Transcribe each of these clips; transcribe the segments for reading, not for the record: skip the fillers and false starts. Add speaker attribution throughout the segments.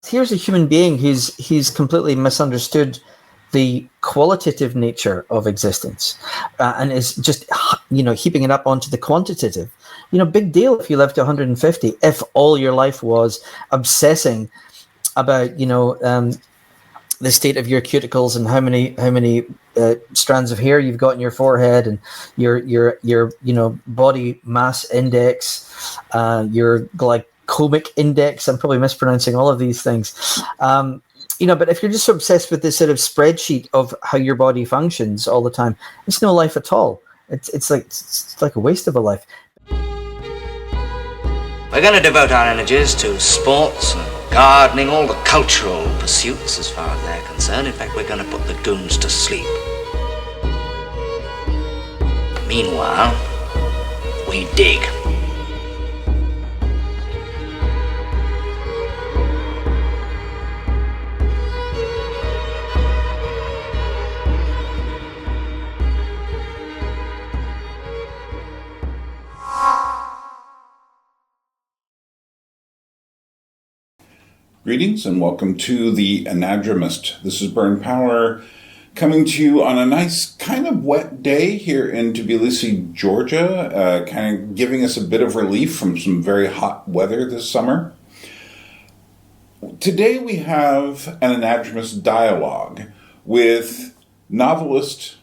Speaker 1: here's a human being who's completely misunderstood the qualitative nature of existence, and is just, heaping it up onto the quantitative. Big deal if you live to 150, if all your life was obsessing about, the state of your cuticles and how many strands of hair you've got in your forehead, and your body mass index, your glycemic index. I'm probably mispronouncing all of these things. But if you're just so obsessed with this sort of spreadsheet of how your body functions all the time, it's no life at all. It's like a waste of a life.
Speaker 2: We're going to devote our energies to sports and gardening, all the cultural pursuits as far as they're concerned. In fact, we're going to put the goons to sleep. Meanwhile, we dig.
Speaker 3: Greetings and welcome to the Anadromist. This is Byrne coming to you on a nice kind of wet day here in Tbilisi, Georgia, kind of giving us a bit of relief from some very hot weather this summer. Today we have an Anadromous Dialogue with novelist,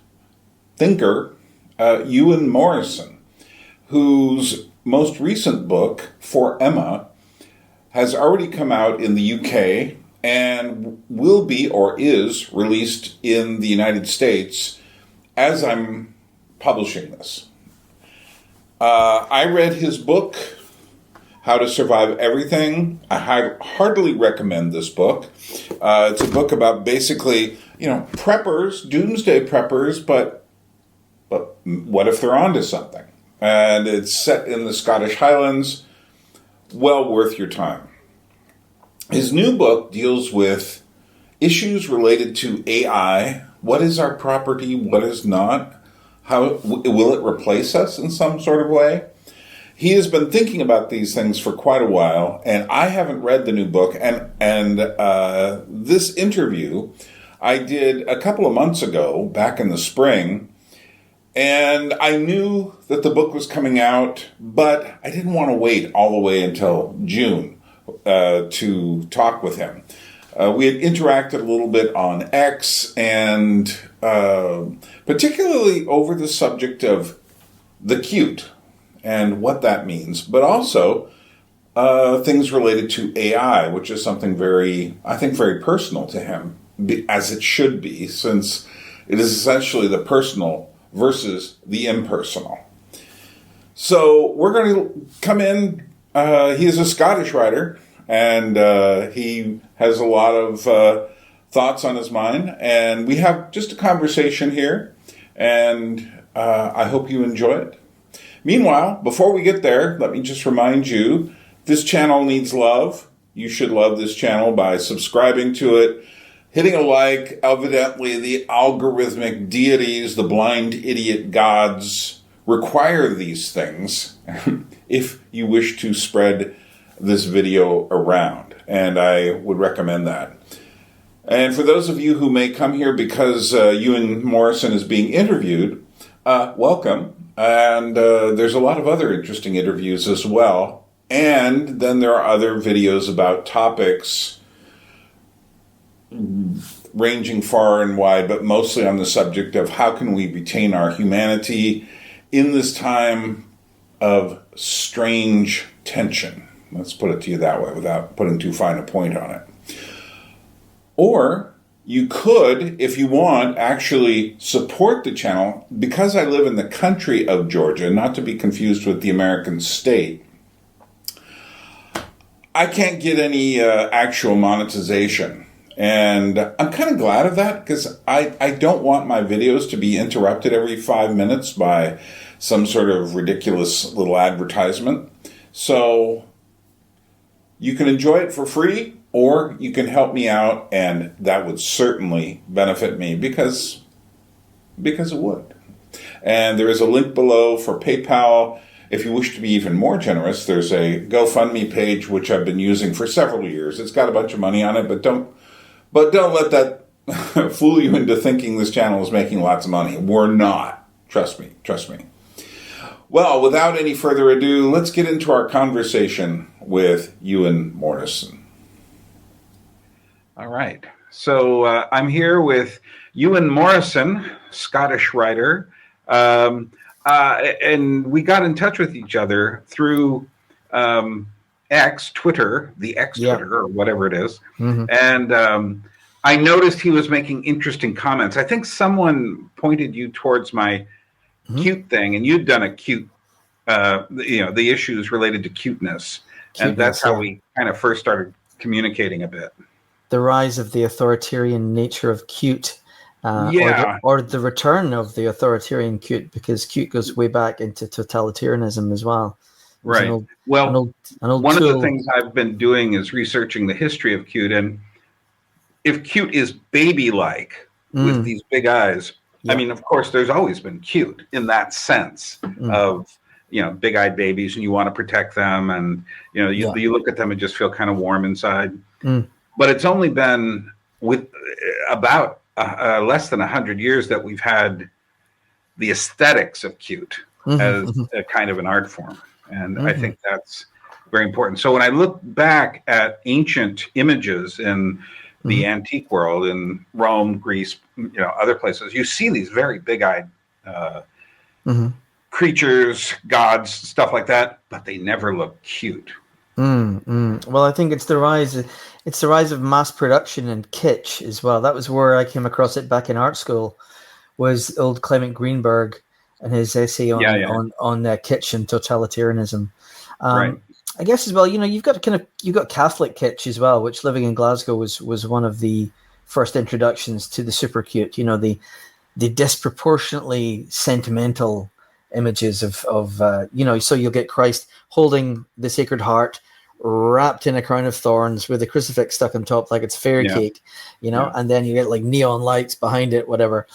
Speaker 3: thinker, Ewan Morrison, whose most recent book, For Emma, has already come out in the UK and will be or is released in the United States as I'm publishing this. I read his book, How to Survive Everything. I heartily recommend this book. It's a book about basically, preppers, doomsday preppers, but what if they're onto something? And it's set in the Scottish Highlands. Well worth your time. His new book deals with issues related to AI. What is our property? What is not? How will it replace us in some sort of way? He has been thinking about these things for quite a while, and I haven't read the new book. And this interview I did a couple of months ago, back in the spring. And I knew that the book was coming out, but I didn't want to wait all the way until June to talk with him. We had interacted a little bit on X, and particularly over the subject of the cute and what that means, but also things related to AI, which is something very personal to him, as it should be, since it is essentially the personal versus the impersonal. So we're going to come in. He is a Scottish writer, and he has a lot of thoughts on his mind. And we have just a conversation here, and I hope you enjoy it. Meanwhile, before we get there, let me just remind you, this channel needs love. You should love this channel by subscribing to it, hitting a like. Evidently, the algorithmic deities, the blind idiot gods, require these things if you wish to spread this video around, and I would recommend that. And for those of you who may come here because Ewan Morrison is being interviewed, welcome. And there's a lot of other interesting interviews as well. And then there are other videos about topics ranging far and wide, but mostly on the subject of how can we retain our humanity in this time of strange tension. Let's put it to you that way without putting too fine a point on it. Or you could, if you want, actually support the channel. Because I live in the country of Georgia, not to be confused with the American state, I can't get any actual monetization. And I'm kind of glad of that, because I don't want my videos to be interrupted every 5 minutes by some sort of ridiculous little advertisement. So you can enjoy it for free, or you can help me out, and that would certainly benefit me because it would. And there is a link below for PayPal. If you wish to be even more generous, there's a GoFundMe page which I've been using for several years. It's got a bunch of money on it, but don't let that fool you into thinking this channel is making lots of money. We're not. Trust me. Well, without any further ado, let's get into our conversation with Ewan Morrison.
Speaker 4: All right. So I'm here with Ewan Morrison, Scottish writer. And we got in touch with each other through Twitter, the Twitter, or whatever it is. Mm-hmm. And I noticed he was making interesting comments. I think someone pointed you towards my cute thing, and you'd done a cute, the issues related to cuteness. And that's how we kind of first started communicating a bit.
Speaker 1: The rise of the authoritarian nature of cute. Or the return of the authoritarian cute, because cute goes way back into totalitarianism as well.
Speaker 4: Right. One of the things I've been doing is researching the history of cute, and if cute is baby-like with these big eyes, I mean, of course, there's always been cute in that sense of, big-eyed babies, and you want to protect them, and you look at them and just feel kind of warm inside. But it's only been with about less than 100 years that we've had the aesthetics of cute as a kind of an art form. And I think that's very important. So when I look back at ancient images in the antique world, in Rome, Greece, other places, you see these very big-eyed creatures, gods, stuff like that, but they never look cute.
Speaker 1: Well, I think it's the rise of mass production and kitsch as well. That was where I came across it back in art school, was old Clement Greenberg and his essay on kitsch and totalitarianism.
Speaker 4: Right.
Speaker 1: I guess as well, you've got Catholic kitsch as well, which living in Glasgow was one of the first introductions to the super cute. The disproportionately sentimental images of so you'll get Christ holding the Sacred Heart wrapped in a crown of thorns with a crucifix stuck on top like it's fairy cake, and then you get like neon lights behind it, whatever.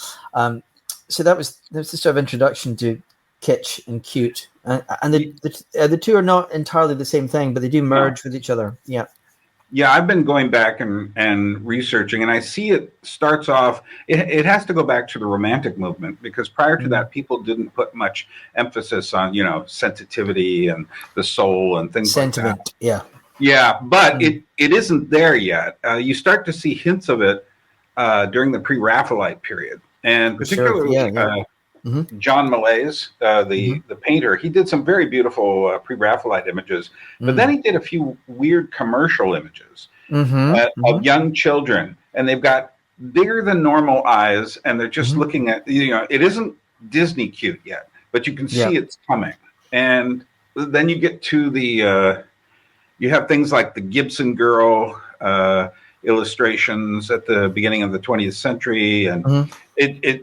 Speaker 1: So that was the sort of introduction to kitsch and cute, and the two are not entirely the same thing, but they do merge with each other.
Speaker 4: Yeah, I've been going back and researching, and I see it starts off, it has to go back to the Romantic movement, because prior to that, people didn't put much emphasis on, sensitivity and the soul and things like that. Yeah, but it isn't there yet. You start to see hints of it during the pre-Raphaelite period, and particularly John Malaise, the painter. He did some very beautiful pre-Raphaelite images, but then he did a few weird commercial images of young children, and they've got bigger than normal eyes, and they're just looking at, it isn't Disney cute yet, but you can see it's coming. And then you get to the, you have things like the Gibson Girl illustrations at the beginning of the 20th century, and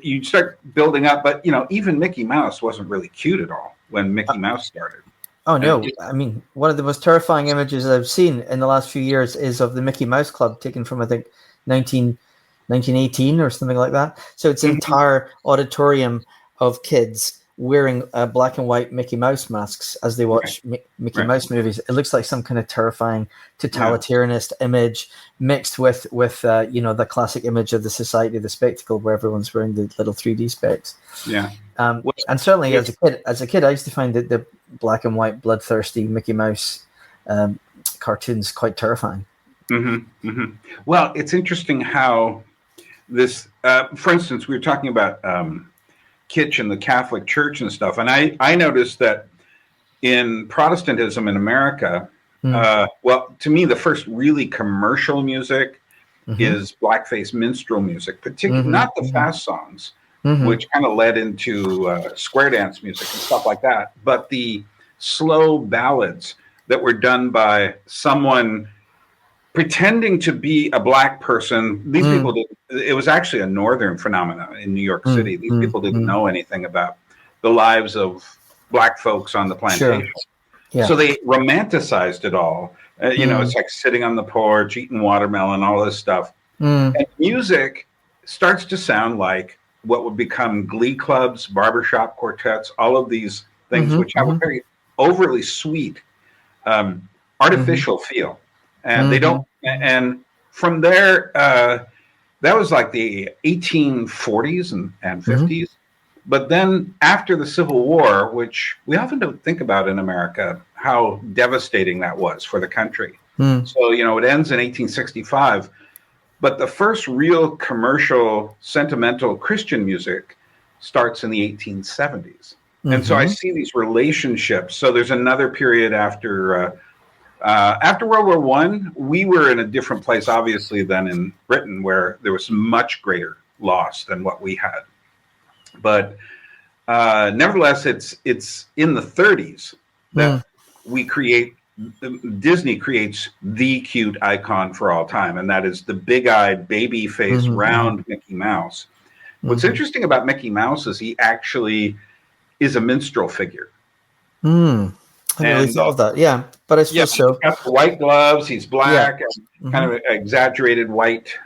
Speaker 4: you start building up, but even Mickey Mouse wasn't really cute at all when Mickey Mouse started.
Speaker 1: Oh no, I mean, one of the most terrifying images I've seen in the last few years is of the Mickey Mouse Club, taken from I think 1918 or something like that. So it's an entire auditorium of kids wearing black and white Mickey Mouse masks as they watch Mickey Mouse movies. It looks like some kind of terrifying totalitarianist image mixed with the classic image of the Society of the Spectacle, where everyone's wearing the little 3D specs. And certainly as a kid, I used to find that the black and white bloodthirsty Mickey Mouse cartoons quite terrifying.
Speaker 4: Well, it's interesting how this, for instance, we were talking about kitsch in the Catholic Church and stuff, and I noticed that in Protestantism in America, well, to me, the first really commercial music is blackface minstrel music, particularly not the fast songs, which kind of led into square dance music and stuff like that, but the slow ballads that were done by someone pretending to be a black person. These people didn't. It was actually a northern phenomenon in New York City. These people didn't know anything about the lives of black folks on the plantation. So they romanticized it all. It's like sitting on the porch, eating watermelon, all this stuff. And music starts to sound like what would become glee clubs, barbershop quartets, all of these things, which have a very overly sweet, artificial feel, and they don't. And from there, that was like the 1840s and 50s. But then after the Civil War, which we often don't think about in America, how devastating that was for the country. So, it ends in 1865. But the first real commercial, sentimental Christian music starts in the 1870s. And so I see these relationships. So there's another period after World War One. We were in a different place, obviously, than in Britain, where there was much greater loss than what we had. But nevertheless, it's in the 30s that Disney creates the cute icon for all time, and that is the big-eyed, baby-faced, round Mickey Mouse. What's interesting about Mickey Mouse is he actually is a minstrel figure.
Speaker 1: I really thought of that. Yeah, but I suppose so.
Speaker 4: He's got the white gloves. He's black, and kind of exaggerated white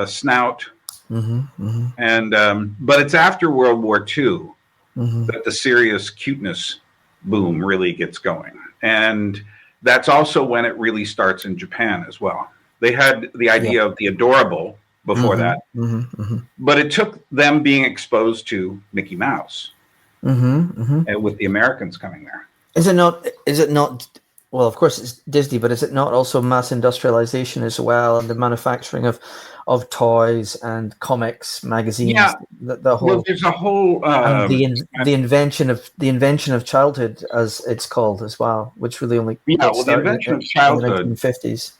Speaker 4: snout. And but it's after World War II that the serious cuteness boom really gets going, and that's also when it really starts in Japan as well. They had the idea of the adorable before that, but it took them being exposed to Mickey Mouse, and with the Americans coming there.
Speaker 1: Is it not? Well, of course it's Disney, but is it not also mass industrialization as well, and the manufacturing of toys and comics, magazines?
Speaker 4: Yeah,
Speaker 1: the whole.
Speaker 4: Well, there's a whole
Speaker 1: the invention of childhood, as it's called as well, which really only
Speaker 4: the invention of childhood
Speaker 1: in the 1950s.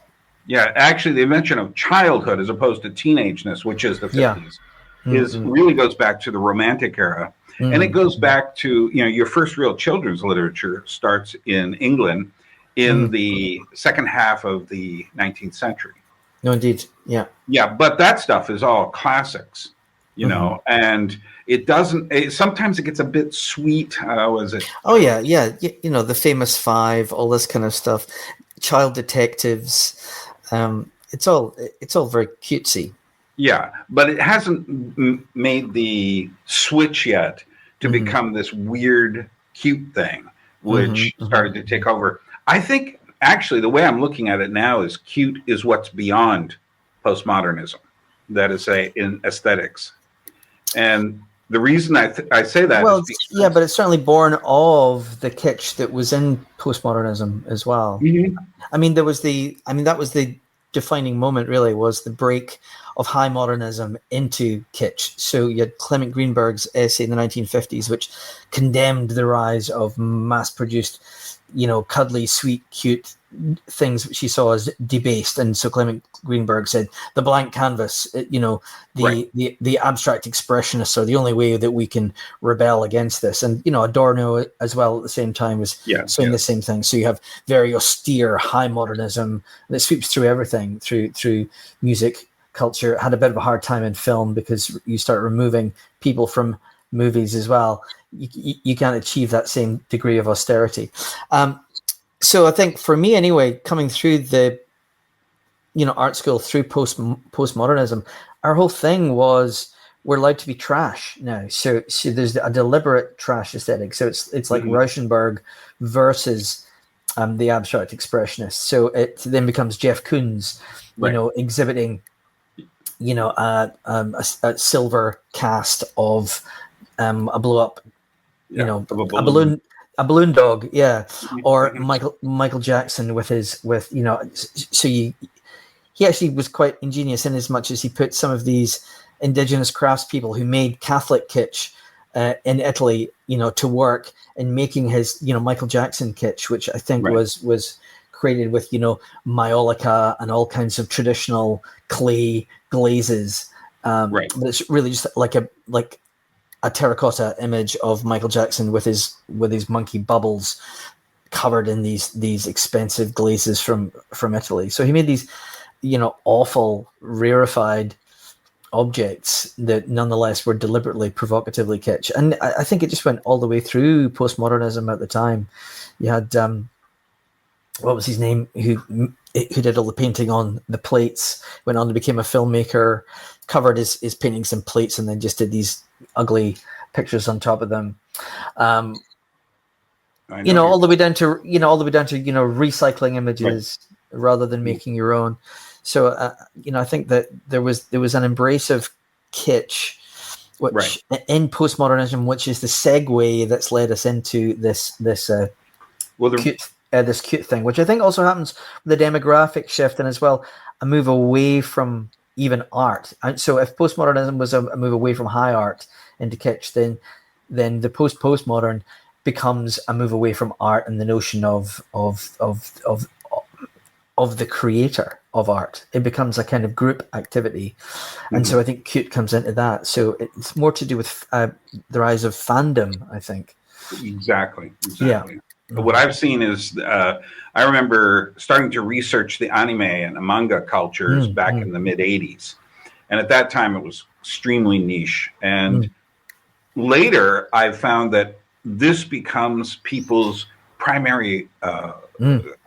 Speaker 4: Yeah, actually, the invention of childhood as opposed to teenageness, which is the 50s, really goes back to the Romantic era. And it goes back to, your first real children's literature starts in England in the second half of the 19th century.
Speaker 1: No, indeed. Yeah.
Speaker 4: Yeah, but that stuff is all classics, and it doesn't, sometimes it gets a bit sweet. Was it?
Speaker 1: Oh, yeah. The Famous Five, all this kind of stuff. Child detectives. It's all very cutesy.
Speaker 4: Yeah, but it hasn't made the switch yet to become this weird, cute thing, which started to take over. I think, actually, the way I'm looking at it now is cute is what's beyond postmodernism, that is, in aesthetics. And the reason I say that is
Speaker 1: but it's certainly born of the kitsch that was in postmodernism as well. I mean, that was the defining moment, really, was the break of high modernism into kitsch. So you had Clement Greenberg's essay in the 1950s, which condemned the rise of mass-produced, cuddly, sweet, cute things which he saw as debased. And so Clement Greenberg said, the blank canvas, the abstract expressionists are the only way that we can rebel against this. And, Adorno as well at the same time was saying the same thing. So you have very austere high modernism that sweeps through everything, through music, culture. Had a bit of a hard time in film because you start removing people from movies as well. You can't achieve that same degree of austerity. So I think for me anyway, coming through the art school through postmodernism, our whole thing was we're allowed to be trash now. So there's a deliberate trash aesthetic. So it's like Rauschenberg versus the abstract expressionists. So it then becomes Jeff Koons, exhibiting a silver cast of a blow up, a balloon dog, or Michael Jackson he actually was quite ingenious in as much as he put some of these indigenous craftspeople who made Catholic kitsch in Italy, to work in making his, Michael Jackson kitsch, which I think was created with, maiolica and all kinds of traditional clay glazes. But it's really just like a terracotta image of Michael Jackson with his monkey bubbles covered in these expensive glazes from Italy. So he made these, awful rarefied objects that nonetheless were deliberately provocatively kitsch. And I think it just went all the way through postmodernism at the time. You had what was his name, who did all the painting on the plates, went on to become a filmmaker, covered his paintings in plates, and then just did these ugly pictures on top of them.
Speaker 4: I
Speaker 1: you know, all the way down to recycling images rather than making your own. So I think that there was an embrace of kitsch, which in postmodernism, which is the segue that's led us into this cute thing, which I think also happens with the demographic shift, and as well a move away from even art. And so if postmodernism was a move away from high art into kitsch, then the postmodern becomes a move away from art and the notion of the creator of art. It becomes a kind of group activity, and so I think cute comes into that. So it's more to do with the rise of fandom, I think.
Speaker 4: Exactly.
Speaker 1: Yeah.
Speaker 4: What I've seen is, I remember starting to research the anime and the manga cultures back in the mid 80s. And at that time, it was extremely niche. And later, I found that this becomes people's primary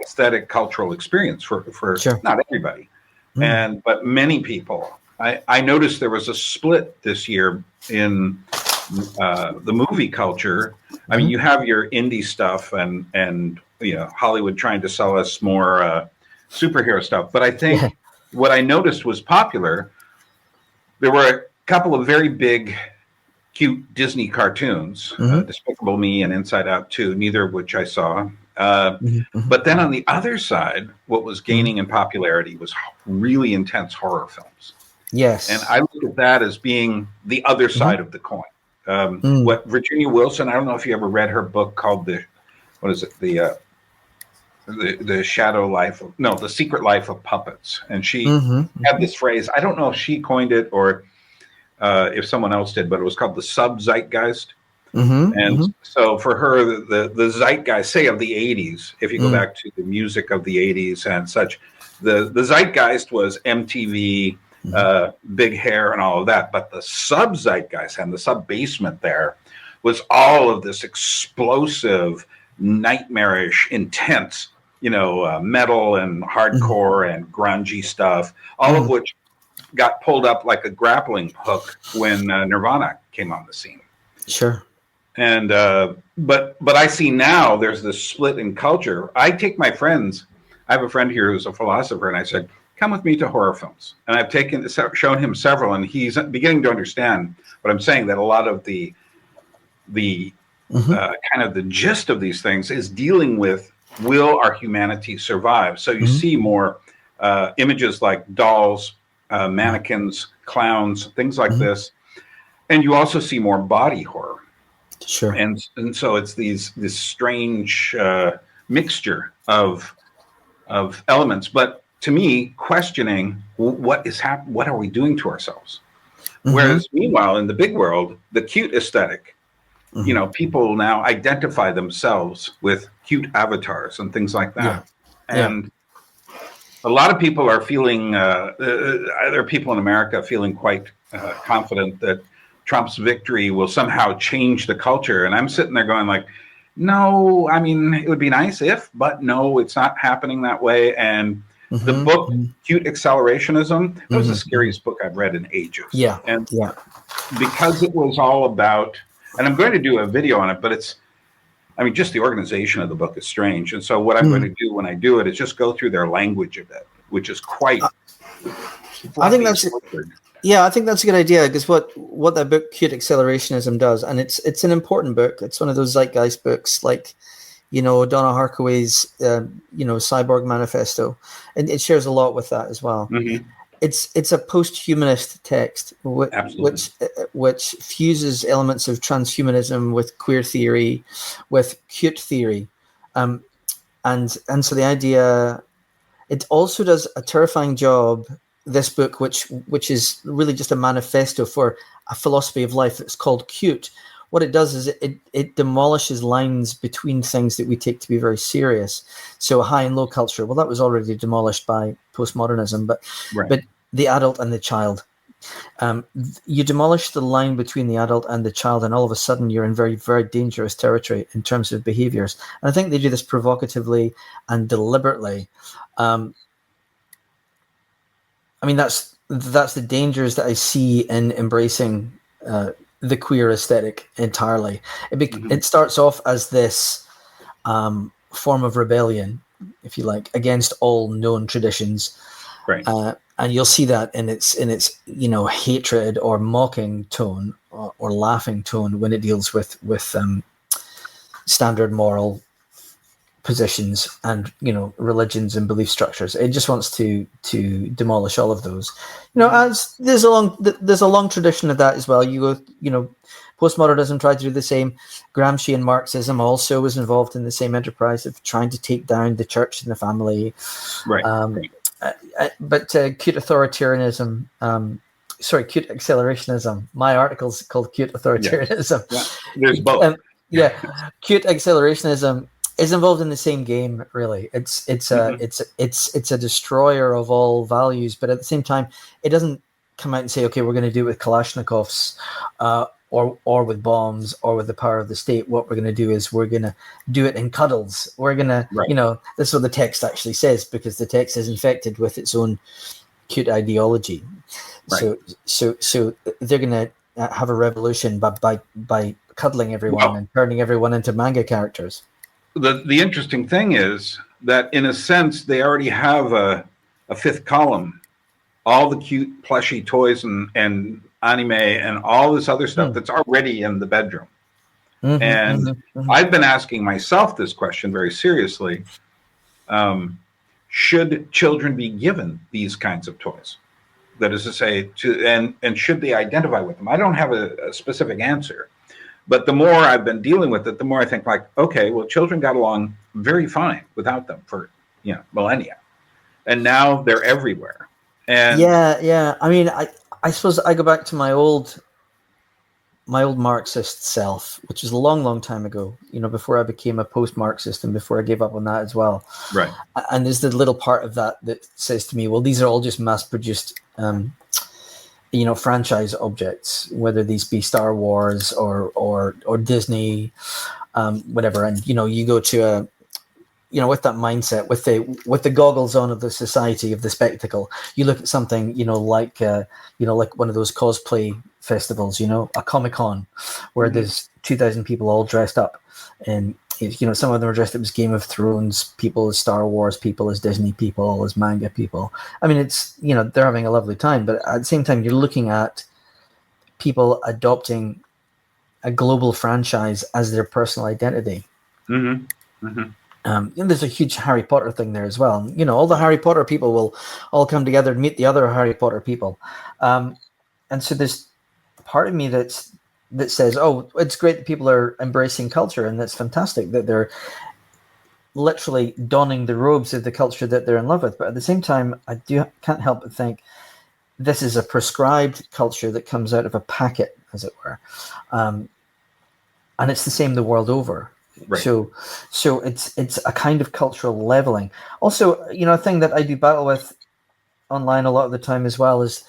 Speaker 4: aesthetic cultural experience for not everybody, but many people. I noticed there was a split this year in the movie culture. I mean, you have your indie stuff and Hollywood trying to sell us more superhero stuff. But I think what I noticed was popular. There were a couple of very big, cute Disney cartoons, Despicable Me and Inside Out 2, neither of which I saw. But then on the other side, what was gaining in popularity was really intense horror films.
Speaker 1: Yes.
Speaker 4: And I look at that as being the other side of the coin. What Virginia Wilson, I don't know if you ever read her book called the Secret Life of Puppets. And she had this phrase, I don't know if she coined it or if someone else did, but it was called the sub-zeitgeist. And so for her, the zeitgeist, say of the 80s, if you go back to the music of the 80s and such, the zeitgeist was MTV, big hair and all of that. But the sub-zeitgeist and the sub-basement there was all of this explosive, nightmarish, intense, metal and hardcore and grungy stuff, all of which got pulled up like a grappling hook when Nirvana came on the scene.
Speaker 1: Sure.
Speaker 4: And but I see now there's this split in culture. I take my friends. I have a friend here who's a philosopher, and I said, "Come with me to horror films." And I've shown him several, and he's beginning to understand what I'm saying. That a lot of the kind of the gist of these things is dealing with, will our humanity survive? So you see more images like dolls, mannequins, clowns, things like this, and you also see more body horror.
Speaker 1: Sure.
Speaker 4: And so it's this strange mixture of elements. But to me, questioning what are we doing to ourselves? Whereas meanwhile, in the big world, the cute aesthetic, people now identify themselves with cute avatars and things like that. And a lot of people are feeling, there are people in America feeling quite confident that Trump's victory will somehow change the culture. And I'm sitting there going like, no, I mean, it would be nice if, but no, it's not happening that way. And the book, Cute Accelerationism, that was the scariest book I've read in ages. And because it was all about, and I'm going to do a video on it, but just the organization of the book is strange. And so what I'm going to do when I do it is just go through their language a bit, which is quite
Speaker 1: I think that's a good idea, because what that book Cute Accelerationism does, and it's an important book. It's one of those zeitgeist books, like Donna Haraway's Cyborg Manifesto, and it shares a lot with that as well. It's a post-humanist text which fuses elements of transhumanism with queer theory, with cute theory, and so the idea, it also does a terrifying job. This book, which is really just a manifesto for a philosophy of life that's called cute. What it does is it demolishes lines between things that we take to be very serious. So high and low culture, well, that was already demolished by postmodernism, but the adult and the child. You demolish the line between the adult and the child, and all of a sudden you're in very, very dangerous territory in terms of behaviors. And I think they do this provocatively and deliberately. That's the dangers that I see in embracing the queer aesthetic entirely. It starts off as this form of rebellion, if you like, against all known traditions.
Speaker 4: Right.
Speaker 1: And you'll see that in its hatred or mocking tone or laughing tone when it deals with standard moral positions and religions and belief structures. It just wants to demolish all of those. As there's a long tradition of that as well. You go, postmodernism tried to do the same. Gramsci and Marxism also was involved in the same enterprise of trying to take down the church and the family.
Speaker 4: Right.
Speaker 1: But cute authoritarianism. Cute accelerationism. My article's called Cute Authoritarianism.
Speaker 4: Yeah. There's both.
Speaker 1: Cute accelerationism is involved in the same game. Really, it's a destroyer of all values, but at the same time, it doesn't come out and say, okay, we're going to do it with Kalashnikovs, or with bombs, or with the power of the state. What we're going to do is we're going to do it in cuddles. We're going to, this is what the text actually says, because the text is infected with its own cute ideology. Right. So they're going to have a revolution by cuddling everyone and turning everyone into manga characters.
Speaker 4: The interesting thing is that, in a sense, they already have a fifth column. All the cute plushy toys and anime and all this other stuff that's already in the bedroom. I've been asking myself this question very seriously. Should children be given these kinds of toys? That is to say, and should they identify with them? I don't have a specific answer. But the more I've been dealing with it, the more I think, like, okay, well, children got along very fine without them for millennia, and now they're everywhere. And
Speaker 1: yeah. I mean, I suppose I go back to my old Marxist self, which was a long, long time ago. Before I became a post-Marxist and before I gave up on that as well.
Speaker 4: Right.
Speaker 1: And there's the little part of that says to me, well, these are all just mass-produced franchise objects, whether these be Star Wars or Disney, whatever. And you go to with that mindset, with the goggles on of the society of the spectacle, you look at something like one of those cosplay festivals, a Comic-Con, where there's 2,000 people all dressed up, and some of them are dressed up as Game of Thrones people, as Star Wars people, as Disney people, as manga people. I mean, it's they're having a lovely time, but at the same time, you're looking at people adopting a global franchise as their personal identity. And there's a huge Harry Potter thing there as well. All the Harry Potter people will all come together and meet the other Harry Potter people, and so there's part of me that says, oh, it's great that people are embracing culture, and that's fantastic that they're literally donning the robes of the culture that they're in love with. But at the same time, I can't help but think this is a prescribed culture that comes out of a packet, as it were, and it's the same the world over. Right. So it's a kind of cultural leveling. Also, a thing that I do battle with online a lot of the time as well is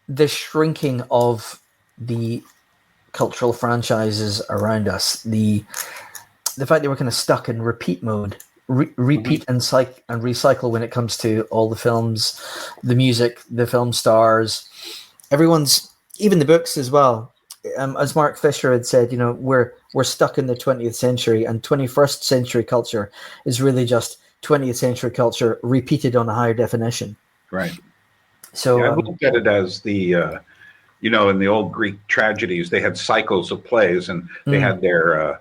Speaker 1: the shrinking of the cultural franchises around us. The fact that we're kind of stuck in repeat mode, repeat and recycle when it comes to all the films, the music, the film stars, even the books as well. As Mark Fisher had said, we're stuck in the 20th century, and 21st century culture is really just 20th century culture repeated on a higher definition.
Speaker 4: Right.
Speaker 1: So
Speaker 4: I looked at it as the, in the old Greek tragedies, they had cycles of plays, and they had their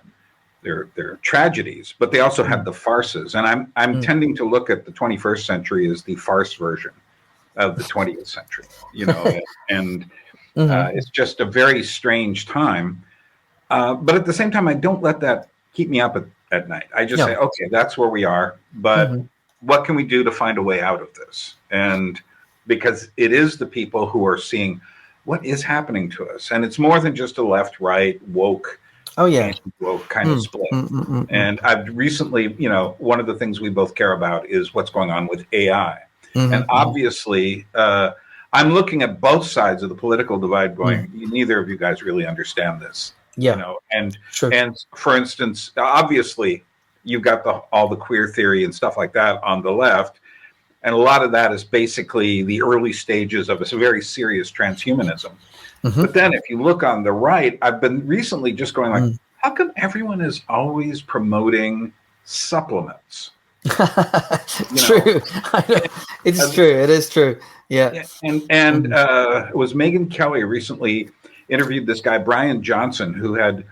Speaker 4: tragedies, but they also had the farces. And I'm tending to look at the 21st century as the farce version of the 20th century, and it's just a very strange time. But at the same time, I don't let that keep me up at night. I just say, okay, that's where we are, but what can we do to find a way out of this? And because it is the people who are seeing what is happening to us. And it's more than just a left, right, woke, woke kind of split. And I've recently, one of the things we both care about is what's going on with AI. And obviously, I'm looking at both sides of the political divide going, neither of you guys really understand this. And for instance, obviously, you've got all the queer theory and stuff like that on the left. And a lot of that is basically the early stages of a very serious transhumanism. But then if you look on the right, I've been recently just going like, how come everyone is always promoting supplements?
Speaker 1: True. I know. It's true. It is true. Yeah.
Speaker 4: And it was Megyn Kelly recently interviewed this guy, Brian Johnson, who had,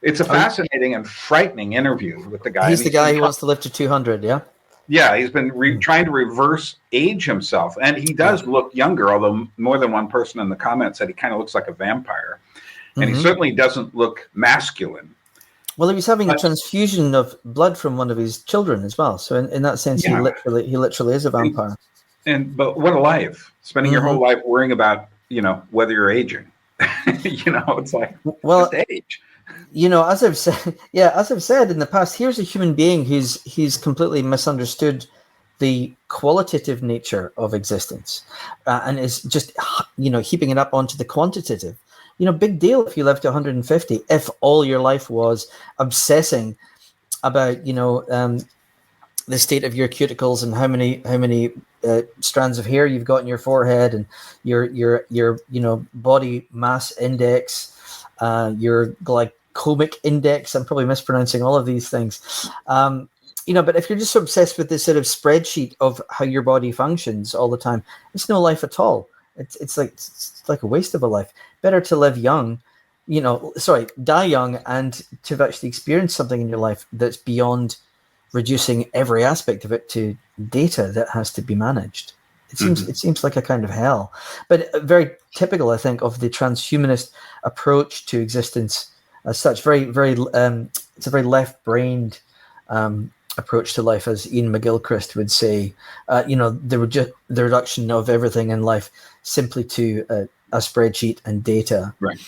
Speaker 4: it's a fascinating and frightening interview with the guy.
Speaker 1: He's the guy who wants to live to 200, yeah?
Speaker 4: Yeah, he's been trying to reverse age himself. And he does look younger, although more than one person in the comments said he kind of looks like a vampire. And he certainly doesn't look masculine.
Speaker 1: Well, he was having a transfusion of blood from one of his children as well. So in that sense, he literally is a vampire.
Speaker 4: But what a life, spending your whole life worrying about, whether you're aging. It's like,
Speaker 1: well,
Speaker 4: just age.
Speaker 1: As I've said in the past, here's a human being he's completely misunderstood the qualitative nature of existence, and is just heaping it up onto the quantitative. Big deal if you live to 150. If all your life was obsessing about the state of your cuticles and how many strands of hair you've got in your forehead and your body mass index, your glycemic index. I'm probably mispronouncing all of these things. But if you're just so obsessed with this sort of spreadsheet of how your body functions all the time, it's no life at all. It's like a waste of a life. Better to live young, die young, and to have actually experienced something in your life that's beyond reducing every aspect of it to data that has to be managed. It seems like a kind of hell, but very typical, I think, of the transhumanist approach to existence as such. Very, very, it's a very left-brained approach to life, as Ian McGilchrist would say. The reduction of everything in life simply to a spreadsheet and data,
Speaker 4: right?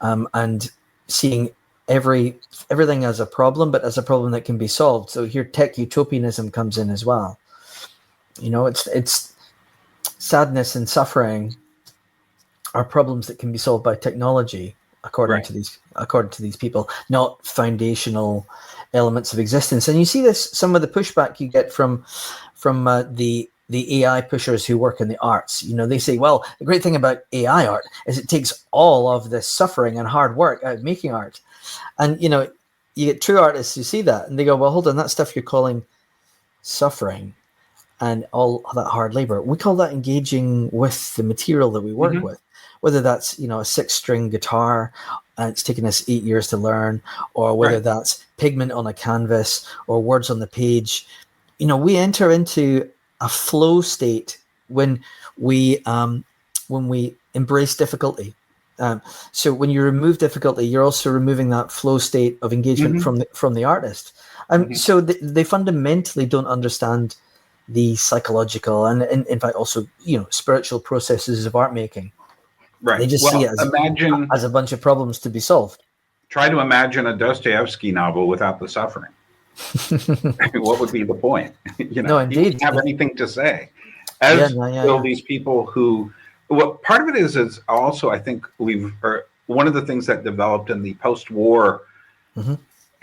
Speaker 1: And seeing everything as a problem, but as a problem that can be solved. So here, tech utopianism comes in as well. It's sadness and suffering are problems that can be solved by technology, according to these people, not foundational elements of existence. And you see this, some of the pushback you get from the AI pushers who work in the arts. They say, well, the great thing about AI art is it takes all of the suffering and hard work out of making art. And, you get true artists who see that and they go, well, hold on, that stuff you're calling suffering and all that hard labor, we call that engaging with the material that we work with, whether that's, a 6-string guitar and it's taken us 8 years to learn, or whether that's pigment on a canvas or words on the page. We enter into a flow state when we embrace difficulty. So when you remove difficulty, you're also removing that flow state of engagement from the artist. So they fundamentally don't understand the psychological and in fact also spiritual processes of art making. Right. They just see it as a bunch of problems to be solved.
Speaker 4: Try to imagine a Dostoevsky novel without the suffering. What would be the point?
Speaker 1: No, indeed.
Speaker 4: You don't have anything to say. These people who, part of it is also, I think one of the things that developed in the post-war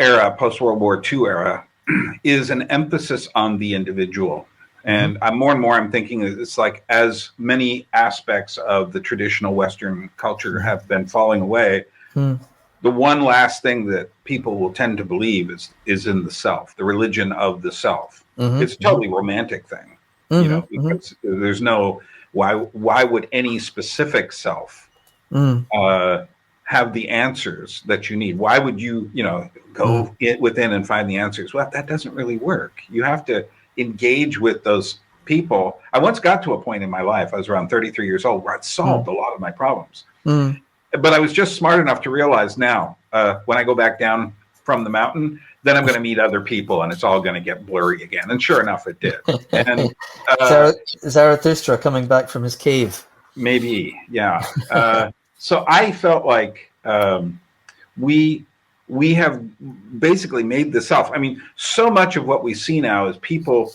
Speaker 4: era, post-World War II era, is an emphasis on the individual. And more and more I'm thinking it's like, as many aspects of the traditional Western culture have been falling away, the one last thing that people will tend to believe is in the self, the religion of the self. It's a totally romantic thing, because there's no, why would any specific self have the answers that you need? Why would you, go within and find the answers? Well, that doesn't really work. You have to engage with those people. I once got to a point in my life, I was around 33 years old, where I'd solved a lot of my problems. But I was just smart enough to realize now, when I go back down from the mountain, then I'm going to meet other people and it's all going to get blurry again. And sure enough, it did. And
Speaker 1: Zarathustra coming back from his cave.
Speaker 4: Maybe, yeah. So I felt like we have basically made the self. I mean, so much of what we see now is people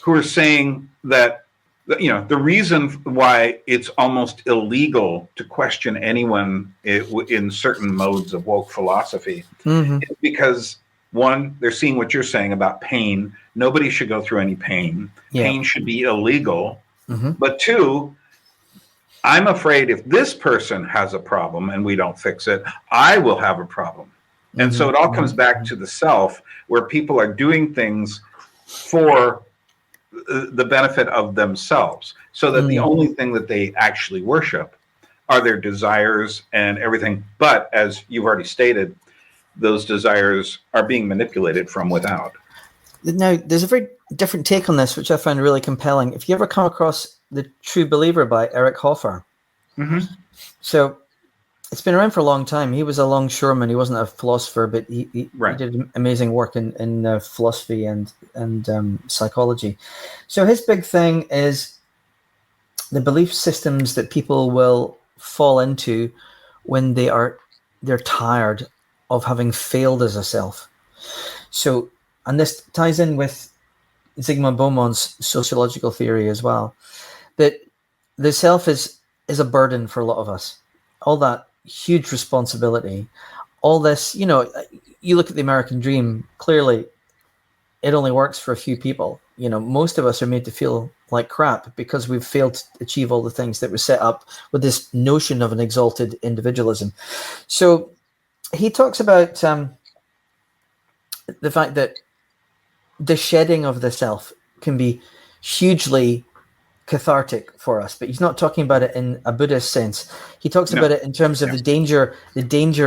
Speaker 4: who are saying that, the reason why it's almost illegal to question anyone in certain modes of woke philosophy is because, one, they're seeing what you're saying about pain. Nobody should go through any pain. Pain should be illegal. But two, I'm afraid if this person has a problem and we don't fix it, I will have a problem. And so it all comes back to the self, where people are doing things for the benefit of themselves, so that the only thing that they actually worship are their desires and everything. But as you've already stated, those desires are being manipulated from without.
Speaker 1: Now, there's a very different take on this, which I found really compelling. If you ever come across The True Believer by Eric Hoffer. So it's been around for a long time. He was a longshoreman. He wasn't a philosopher, but he did amazing work in philosophy and psychology. So his big thing is the belief systems that people will fall into when they're tired of having failed as a self. So, and this ties in with Zygmunt Bauman's sociological theory as well, that the self is a burden for a lot of us. All that huge responsibility, all this, you look at the American dream, clearly it only works for a few people. Most of us are made to feel like crap because we've failed to achieve all the things that were set up with this notion of an exalted individualism. So he talks about the fact that the shedding of the self can be hugely cathartic for us, but he's not talking about it in a Buddhist sense. He talks about it in terms of the danger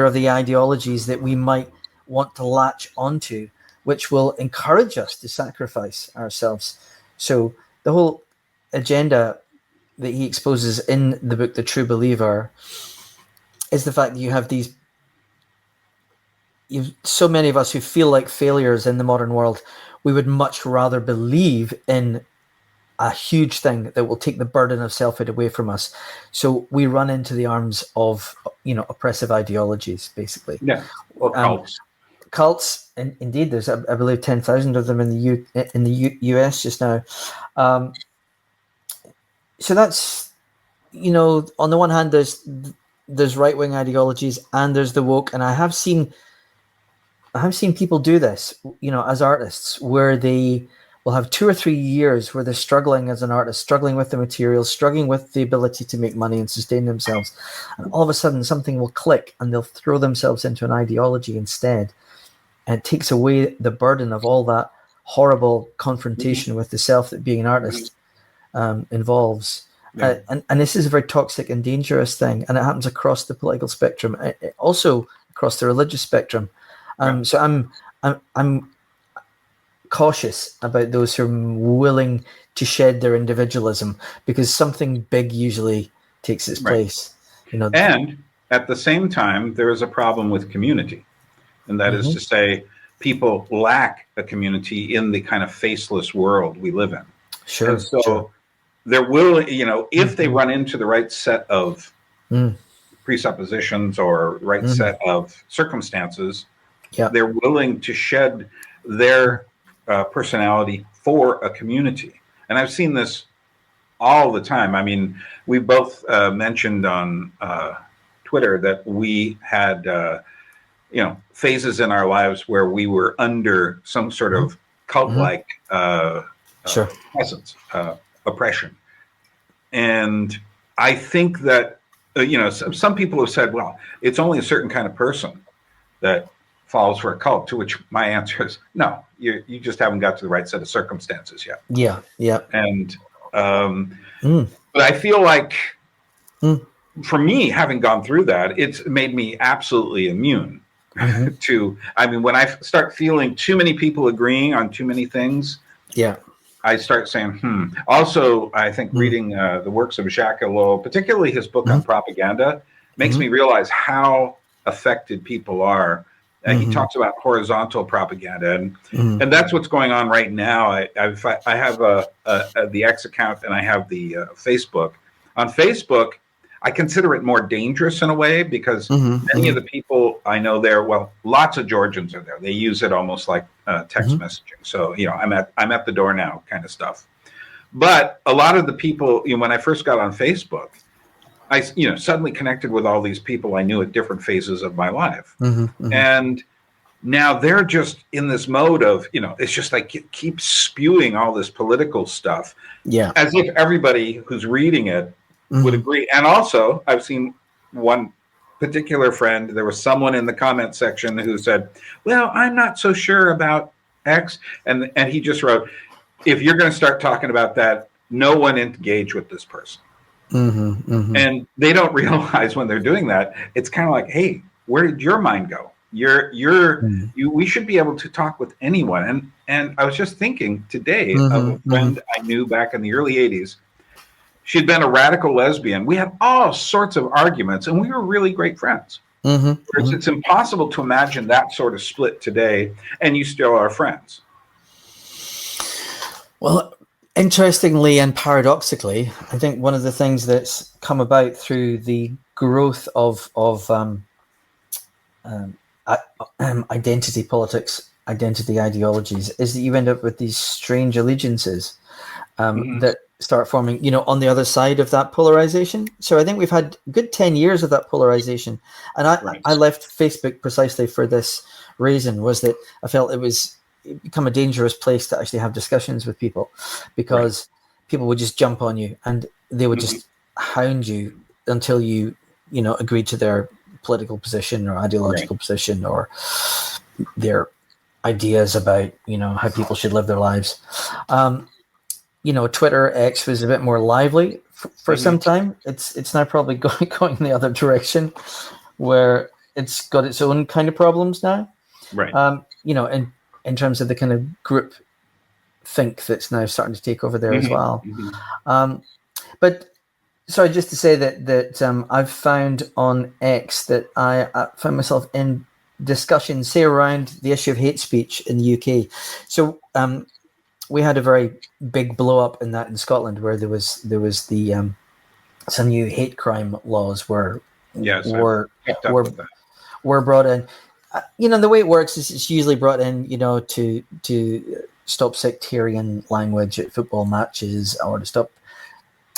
Speaker 1: of the ideologies that we might want to latch onto, which will encourage us to sacrifice ourselves. So the whole agenda that he exposes in the book, The True Believer, is the fact that you have so many of us who feel like failures in the modern world. We would much rather believe in a huge thing that will take the burden of selfhood away from us. So we run into the arms of, oppressive ideologies, basically.
Speaker 4: Yeah, or cults.
Speaker 1: Cults, and indeed, there's I believe 10,000 of them in the US just now. So that's, on the one hand, there's right wing ideologies, and there's the woke, and I have seen people do this, as artists, where they will have 2 or 3 years where they're struggling as an artist, struggling with the materials, struggling with the ability to make money and sustain themselves. And all of a sudden something will click and they'll throw themselves into an ideology instead. And it takes away the burden of all that horrible confrontation with the self that being an artist involves. And this is a very toxic and dangerous thing. And it happens across the political spectrum, also across the religious spectrum. So I'm cautious about those who are willing to shed their individualism, because something big usually takes its place.
Speaker 4: And at the same time, there is a problem with community, and that is to say, people lack a community in the kind of faceless world we live in.
Speaker 1: Sure.
Speaker 4: And so they're willing, if they run into the right set of presuppositions or right set of circumstances, they're willing to shed their personality for a community. And I've seen this all the time. I mean, we both mentioned on Twitter that we had, phases in our lives where we were under some sort of cult-like presence, oppression. And I think that, some people have said, well, it's only a certain kind of person that falls for a cult, to which my answer is no, you just haven't got to the right set of circumstances yet. And but I feel like for me, having gone through that, it's made me absolutely immune to, when I start feeling too many people agreeing on too many things, I start saying, Also, I think reading the works of Jacques Ellul, particularly his book on propaganda, makes me realize how affected people are. He talks about horizontal propaganda, and that's what's going on right now. I have the X account, and I have the Facebook. On Facebook, I consider it more dangerous in a way, because many of the people I know there, lots of Georgians are there. They use it almost like text messaging. So I'm at the door now kind of stuff. But a lot of the people, when I first got on Facebook, I suddenly connected with all these people I knew at different phases of my life. And now they're just in this mode of, it's just like it keeps spewing all this political stuff. As if everybody who's reading it would agree. And also, I've seen one particular friend, there was someone in the comment section who said, well, I'm not so sure about X. And he just wrote, if you're going to start talking about that, no one engage with this person. And they don't realize when they're doing that, it's kind of like, hey, where did your mind go? We should be able to talk with anyone. And I was just thinking today of a friend I knew back in the early 80s. She'd been a radical lesbian. We had all sorts of arguments, and we were really great friends. It's impossible to imagine that sort of split today, and you still are friends.
Speaker 1: Well, interestingly and paradoxically, I think one of the things that's come about through the growth of identity politics, identity ideologies, is that you end up with these strange allegiances that start forming, on the other side of that polarization. So I think we've had a good 10 years of that polarization. And I left Facebook precisely for this reason, was that I felt it become a dangerous place to actually have discussions with people, because people would just jump on you and they would just hound you until you agreed to their political position or ideological position or their ideas about, how people should live their lives. Twitter X was a bit more lively for some time. It's now probably going the other direction, where it's got its own kind of problems now.
Speaker 4: Right.
Speaker 1: In terms of the kind of group think that's now starting to take over there as well. But sorry, just to say that I've found on X that I found myself in discussions, say, around the issue of hate speech in the UK. So we had a very big blow up in that in Scotland, where there was the some new hate crime laws were brought in. The way it works is it's usually brought in, to stop sectarian language at football matches, or to stop.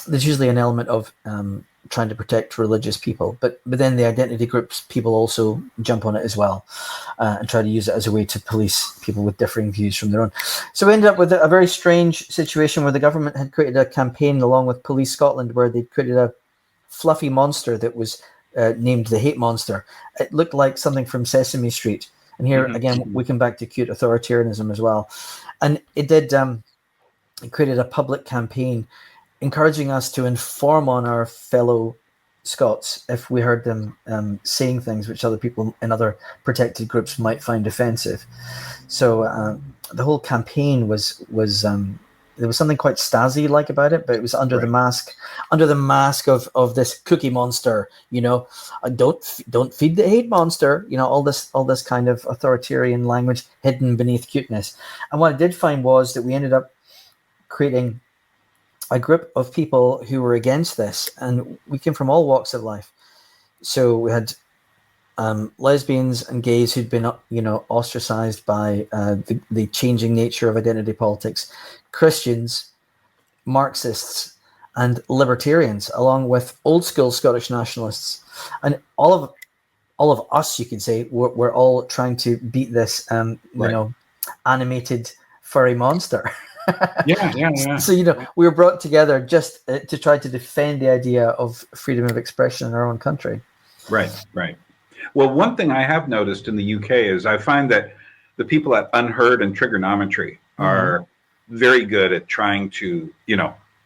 Speaker 1: There's usually an element of trying to protect religious people, but then the identity groups people also jump on it as well, and try to use it as a way to police people with differing views from their own. So we ended up with a very strange situation where the government had created a campaign along with Police Scotland, where they'd created a fluffy monster that was named the Hate Monster. It looked like something from Sesame Street. And here again, we come back to cute authoritarianism as well. And it did. It created a public campaign encouraging us to inform on our fellow Scots if we heard them saying things which other people in other protected groups might find offensive. So the whole campaign was there was something quite Stasi-like about it, but it was under the mask of this cookie monster. Don't feed the hate monster. All this kind of authoritarian language hidden beneath cuteness. And what I did find was that we ended up creating a group of people who were against this, and we came from all walks of life. So we had lesbians and gays who'd been, ostracized by the changing nature of identity politics, Christians, Marxists, and libertarians, along with old school Scottish nationalists, and all of us, you could say, we're all trying to beat this, animated furry monster.
Speaker 4: Yeah.
Speaker 1: So we were brought together just to try to defend the idea of freedom of expression in our own country.
Speaker 4: Right. Well, one thing I have noticed in the UK is I find that the people at Unheard and Trigonometry are very good at trying to,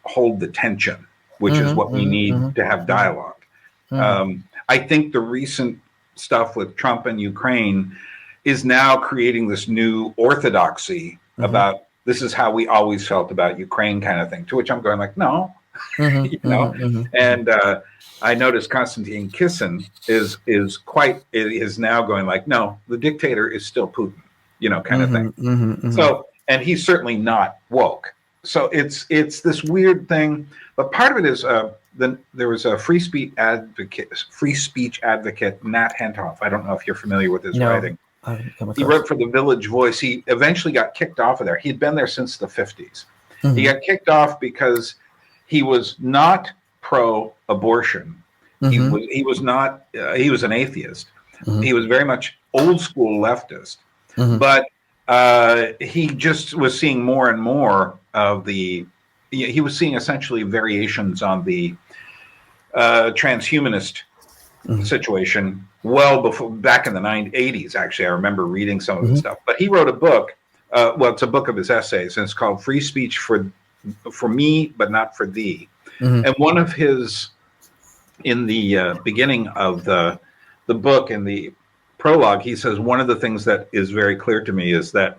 Speaker 4: hold the tension, which is what we need to have dialogue. I think the recent stuff with Trump and Ukraine is now creating this new orthodoxy about this is how we always felt about Ukraine kind of thing, to which I'm going like, no, And I noticed Konstantin Kisin is now going like, no, the dictator is still Putin, kind of thing. So, and he's certainly not woke. So it's this weird thing, but part of it is there was a free speech advocate, Nat Hentoff. I don't know if you're familiar with his writing. He wrote for the Village Voice. He eventually got kicked off of there. He'd been there since the 50s. He got kicked off because he was not pro-abortion. He was not. He was an atheist. He was very much old school leftist. But he just was seeing more and more of the. He was seeing essentially variations on the transhumanist situation well before, back in the 80s. Actually, I remember reading some of his stuff. But he wrote a book. Well, it's a book of his essays, and it's called "Free Speech for Me, but Not for Thee." And one of his, in the beginning of the book, in the prologue, he says, one of the things that is very clear to me is that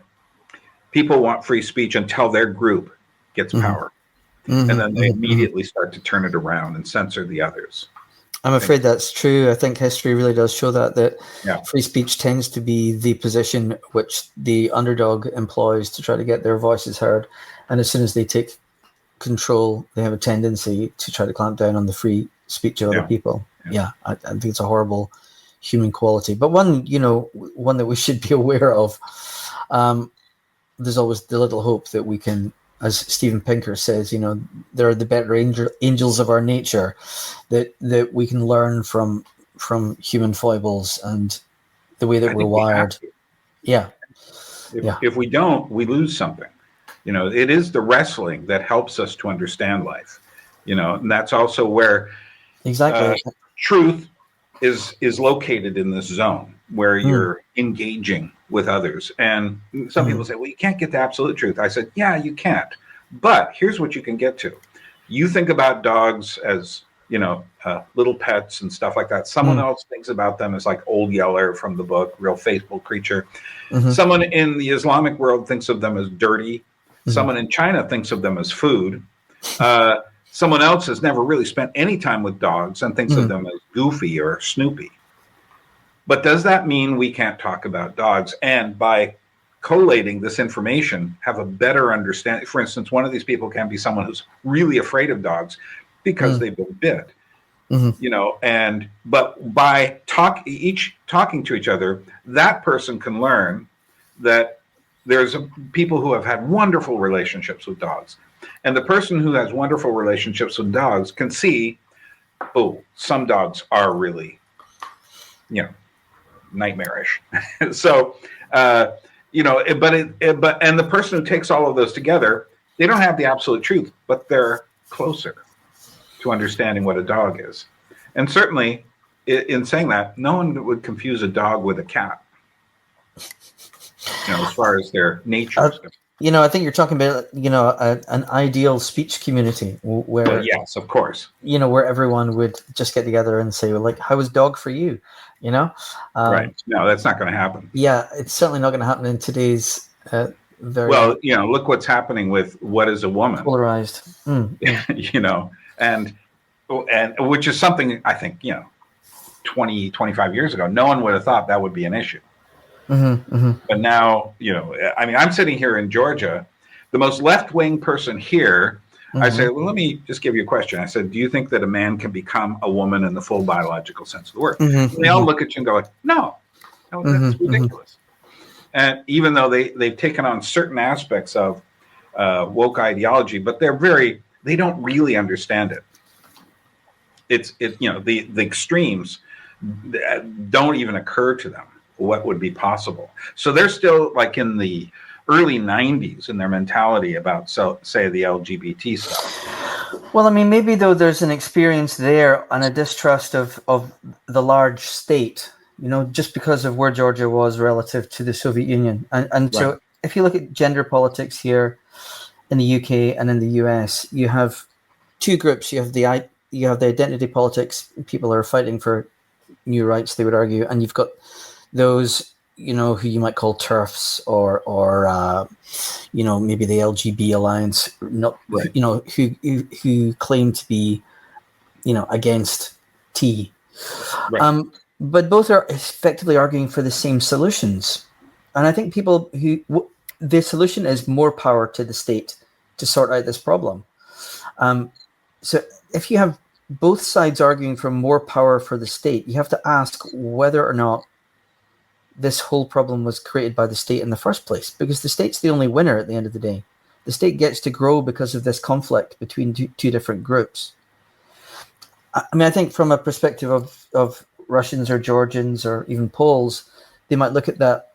Speaker 4: people want free speech until their group gets power. And then they immediately start to turn it around and censor the others.
Speaker 1: I'm afraid that's true. I think history really does show that free speech tends to be the position which the underdog employs to try to get their voices heard. And as soon as they take control, they have a tendency to try to clamp down on the free speech of other people. I think it's a horrible human quality, but one that we should be aware of. There's always the little hope that we can, as Steven Pinker says, there are the better angels of our nature that we can learn from human foibles and the way that we're wired. If
Speaker 4: we don't, we lose something. It is the wrestling that helps us to understand life. And that's also where truth is located in this zone where you're engaging with others. And some people say, well, you can't get to absolute truth. I said, yeah, you can't. But here's what you can get to. You think about dogs as, little pets and stuff like that. Someone else thinks about them as like Old Yeller from the book, real faithful creature. Someone in the Islamic world thinks of them as dirty. Someone in China thinks of them as food. Someone else has never really spent any time with dogs and thinks of them as Goofy or Snoopy. But does that mean we can't talk about dogs? And by collating this information, have a better understanding. For instance, one of these people can be someone who's really afraid of dogs because they've been bit. But by talking to each other, that person can learn that there's people who have had wonderful relationships with dogs. And the person who has wonderful relationships with dogs can see, some dogs are really, nightmarish. So, but the person who takes all of those together, they don't have the absolute truth, but they're closer to understanding what a dog is. And certainly, in saying that, no one would confuse a dog with a cat. As far as their nature.
Speaker 1: I think you're talking about, an ideal speech community where,
Speaker 4: yes, of course,
Speaker 1: where everyone would just get together and say, well, like, how was dog for you?
Speaker 4: Right. No, that's not going to happen.
Speaker 1: Yeah, it's certainly not going to happen in today's very
Speaker 4: look what's happening with what is a woman.
Speaker 1: Polarized.
Speaker 4: And which is something I think, 20, 25 years ago, no one would have thought that would be an issue. But now, I'm sitting here in Georgia, the most left-wing person here. I say, well, let me just give you a question. I said, do you think that a man can become a woman in the full biological sense of the word? And they all look at you and go like, no, that's ridiculous. And even though they've taken on certain aspects of woke ideology, but they don't really understand it. The extremes don't even occur to them what would be possible. So they're still like in the early 90s in their mentality about, say, the LGBT stuff.
Speaker 1: Well, maybe though there's an experience there and a distrust of the large state, just because of where Georgia was relative to the Soviet Union. And so if you look at gender politics here in the UK and in the US, you have two groups. You have the identity politics. People are fighting for new rights, they would argue. And you've got those, who you might call TERFs or maybe the LGB Alliance, who claim to be, against T. Right. But both are effectively arguing for the same solutions. And I think the solution is more power to the state to sort out this problem. So if you have both sides arguing for more power for the state, you have to ask whether or not this whole problem was created by the state in the first place, because the state's the only winner at the end of the day. The state gets to grow because of this conflict between two different groups. I think from a perspective of Russians or Georgians or even Poles, they might look at that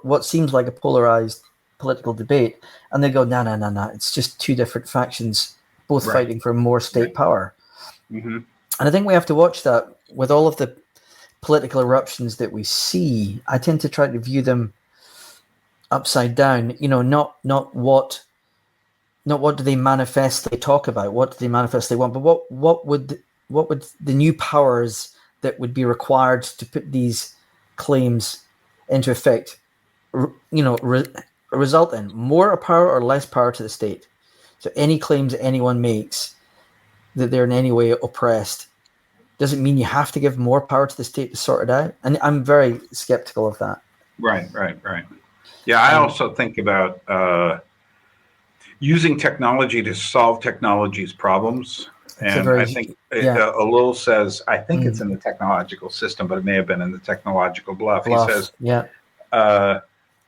Speaker 1: what seems like a polarized political debate, and they go, no, it's just two different factions, both fighting for more state power. And I think we have to watch that with all of the political eruptions that we see. I tend to try to view them upside down, not what do they manifestly talk about, what do they manifestly want, but what would the new powers that would be required to put these claims into effect, result in more power or less power to the state. So any claims anyone makes that they're in any way oppressed doesn't mean you have to give more power to the state to sort it out. And I'm very skeptical of that.
Speaker 4: Right. Yeah, I also think about using technology to solve technology's problems. And I think Alul says, I think it's in the technological system, but it may have been in the technological bluff. He says,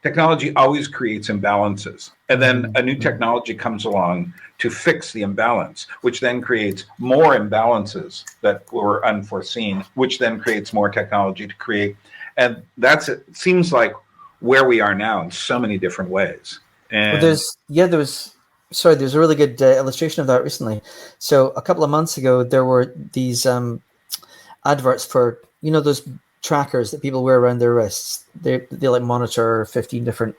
Speaker 4: technology always creates imbalances. And then a new technology comes along to fix the imbalance, which then creates more imbalances that were unforeseen, which then creates more technology to create. And it seems like where we are now in so many different ways. And
Speaker 1: there's a really good illustration of that recently. So a couple of months ago, there were these adverts for, those trackers that people wear around their wrists. They like monitor 15 different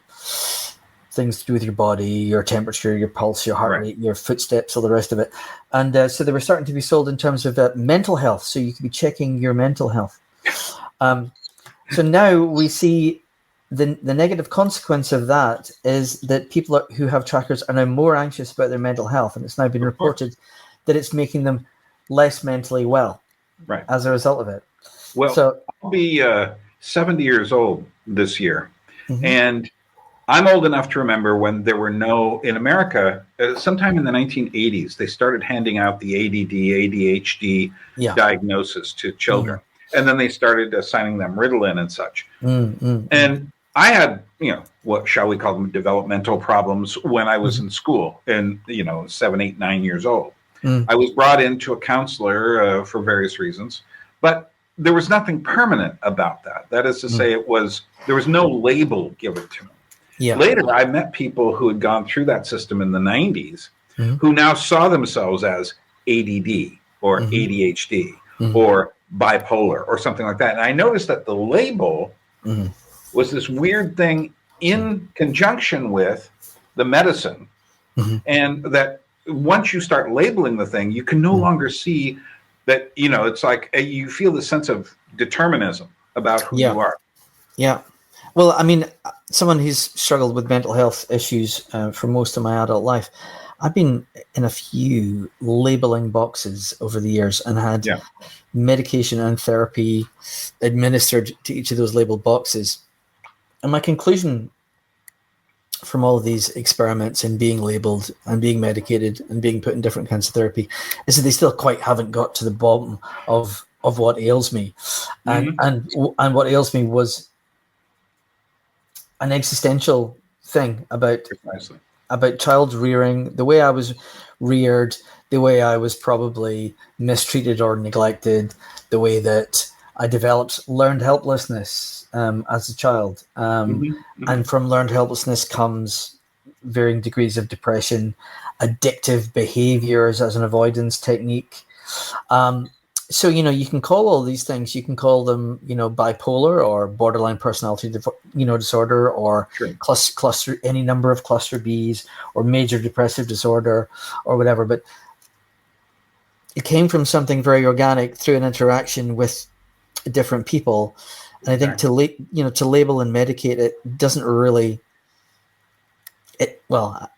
Speaker 1: things to do with your body, your temperature, your pulse, your heart rate, your footsteps, all the rest of it. And so they were starting to be sold in terms of mental health. So you could be checking your mental health. So now we see the negative consequence of that is that people who have trackers are now more anxious about their mental health. And it's now been reported that it's making them less mentally well as a result of it.
Speaker 4: Well, so I'll be 70 years old this year. And I'm old enough to remember when there were in America, sometime in the 1980s, they started handing out the ADD, ADHD diagnosis to children. And then they started assigning them Ritalin and such. And I had, what shall we call them, developmental problems when I was in school and, 7, 8, 9 years old. I was brought into a counselor for various reasons, but there was nothing permanent about that. That is to say, there was no label given to me. Later, I met people who had gone through that system in the 90s who now saw themselves as ADD or ADHD or bipolar or something like that. And I noticed that the label was this weird thing in conjunction with the medicine. And that once you start labeling the thing, you can no longer see that, it's like you feel the sense of determinism about who you are.
Speaker 1: Yeah. Well, I mean, someone who's struggled with mental health issues for most of my adult life, I've been in a few labeling boxes over the years and had medication and therapy administered to each of those labeled boxes. And my conclusion from all of these experiments in being labeled and being medicated and being put in different kinds of therapy is that they still quite haven't got to the bottom of what ails me. And what ails me was an existential thing about child rearing, the way I was reared, the way I was probably mistreated or neglected, the way that I developed learned helplessness as a child. And from learned helplessness comes varying degrees of depression, addictive behaviors as an avoidance technique. So, you can call all these things, you can call them, bipolar or borderline personality, disorder or cluster, any number of cluster Bs or major depressive disorder or whatever. But it came from something very organic through an interaction with different people. And I think to label and medicate it doesn't really,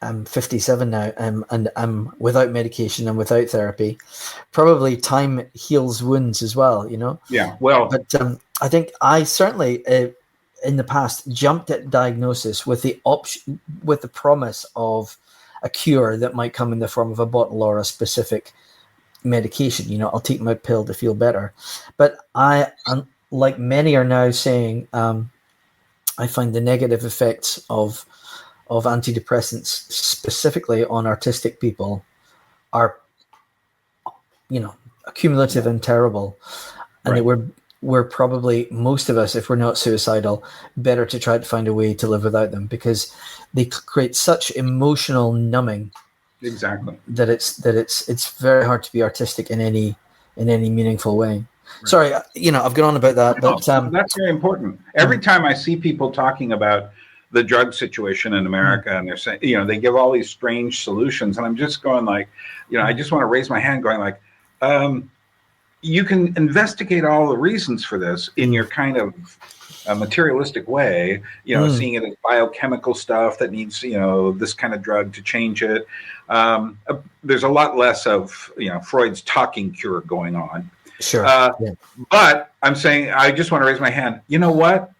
Speaker 1: I'm 57 now, and I'm without medication and without therapy. Probably time heals wounds as well,
Speaker 4: Yeah, well.
Speaker 1: But I think I certainly, in the past, jumped at diagnosis with the promise of a cure that might come in the form of a bottle or a specific medication. I'll take my pill to feel better. But I, like many are now saying, I find the negative effects of antidepressants specifically on artistic people are, accumulative and terrible. And that we're probably, most of us, if we're not suicidal, better to try to find a way to live without them because they create such emotional numbing.
Speaker 4: Exactly.
Speaker 1: That it's very hard to be artistic in any in any meaningful way. Sorry, I've gone on about that, but
Speaker 4: that's very important. Every time I see people talking about the drug situation in America, and they're saying, they give all these strange solutions, and I'm just going like, I just want to raise my hand, going like, you can investigate all the reasons for this in your kind of materialistic way, seeing it as biochemical stuff that needs, this kind of drug to change it. There's a lot less of, Freud's talking cure going on.
Speaker 1: Sure.
Speaker 4: But I'm saying, I just want to raise my hand. You know what?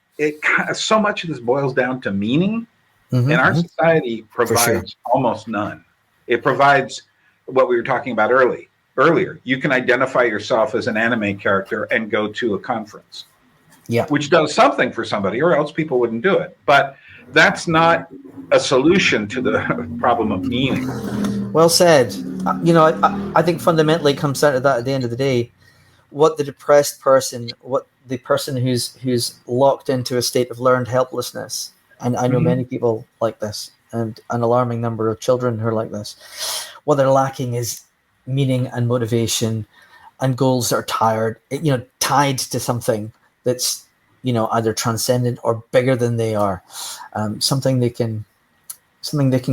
Speaker 4: So much of this boils down to meaning, and our society provides almost none. It provides what we were talking about earlier. You can identify yourself as an anime character and go to a conference, which does something for somebody, or else people wouldn't do it. But that's not a solution to the problem of meaning.
Speaker 1: Well said. I think fundamentally it comes down to that at the end of the day. What the depressed person, what the person who's locked into a state of learned helplessness, and I know many people like this, and an alarming number of children who are like this, what they're lacking is meaning and motivation and goals that are tied to something that's, either transcendent or bigger than they are, something they can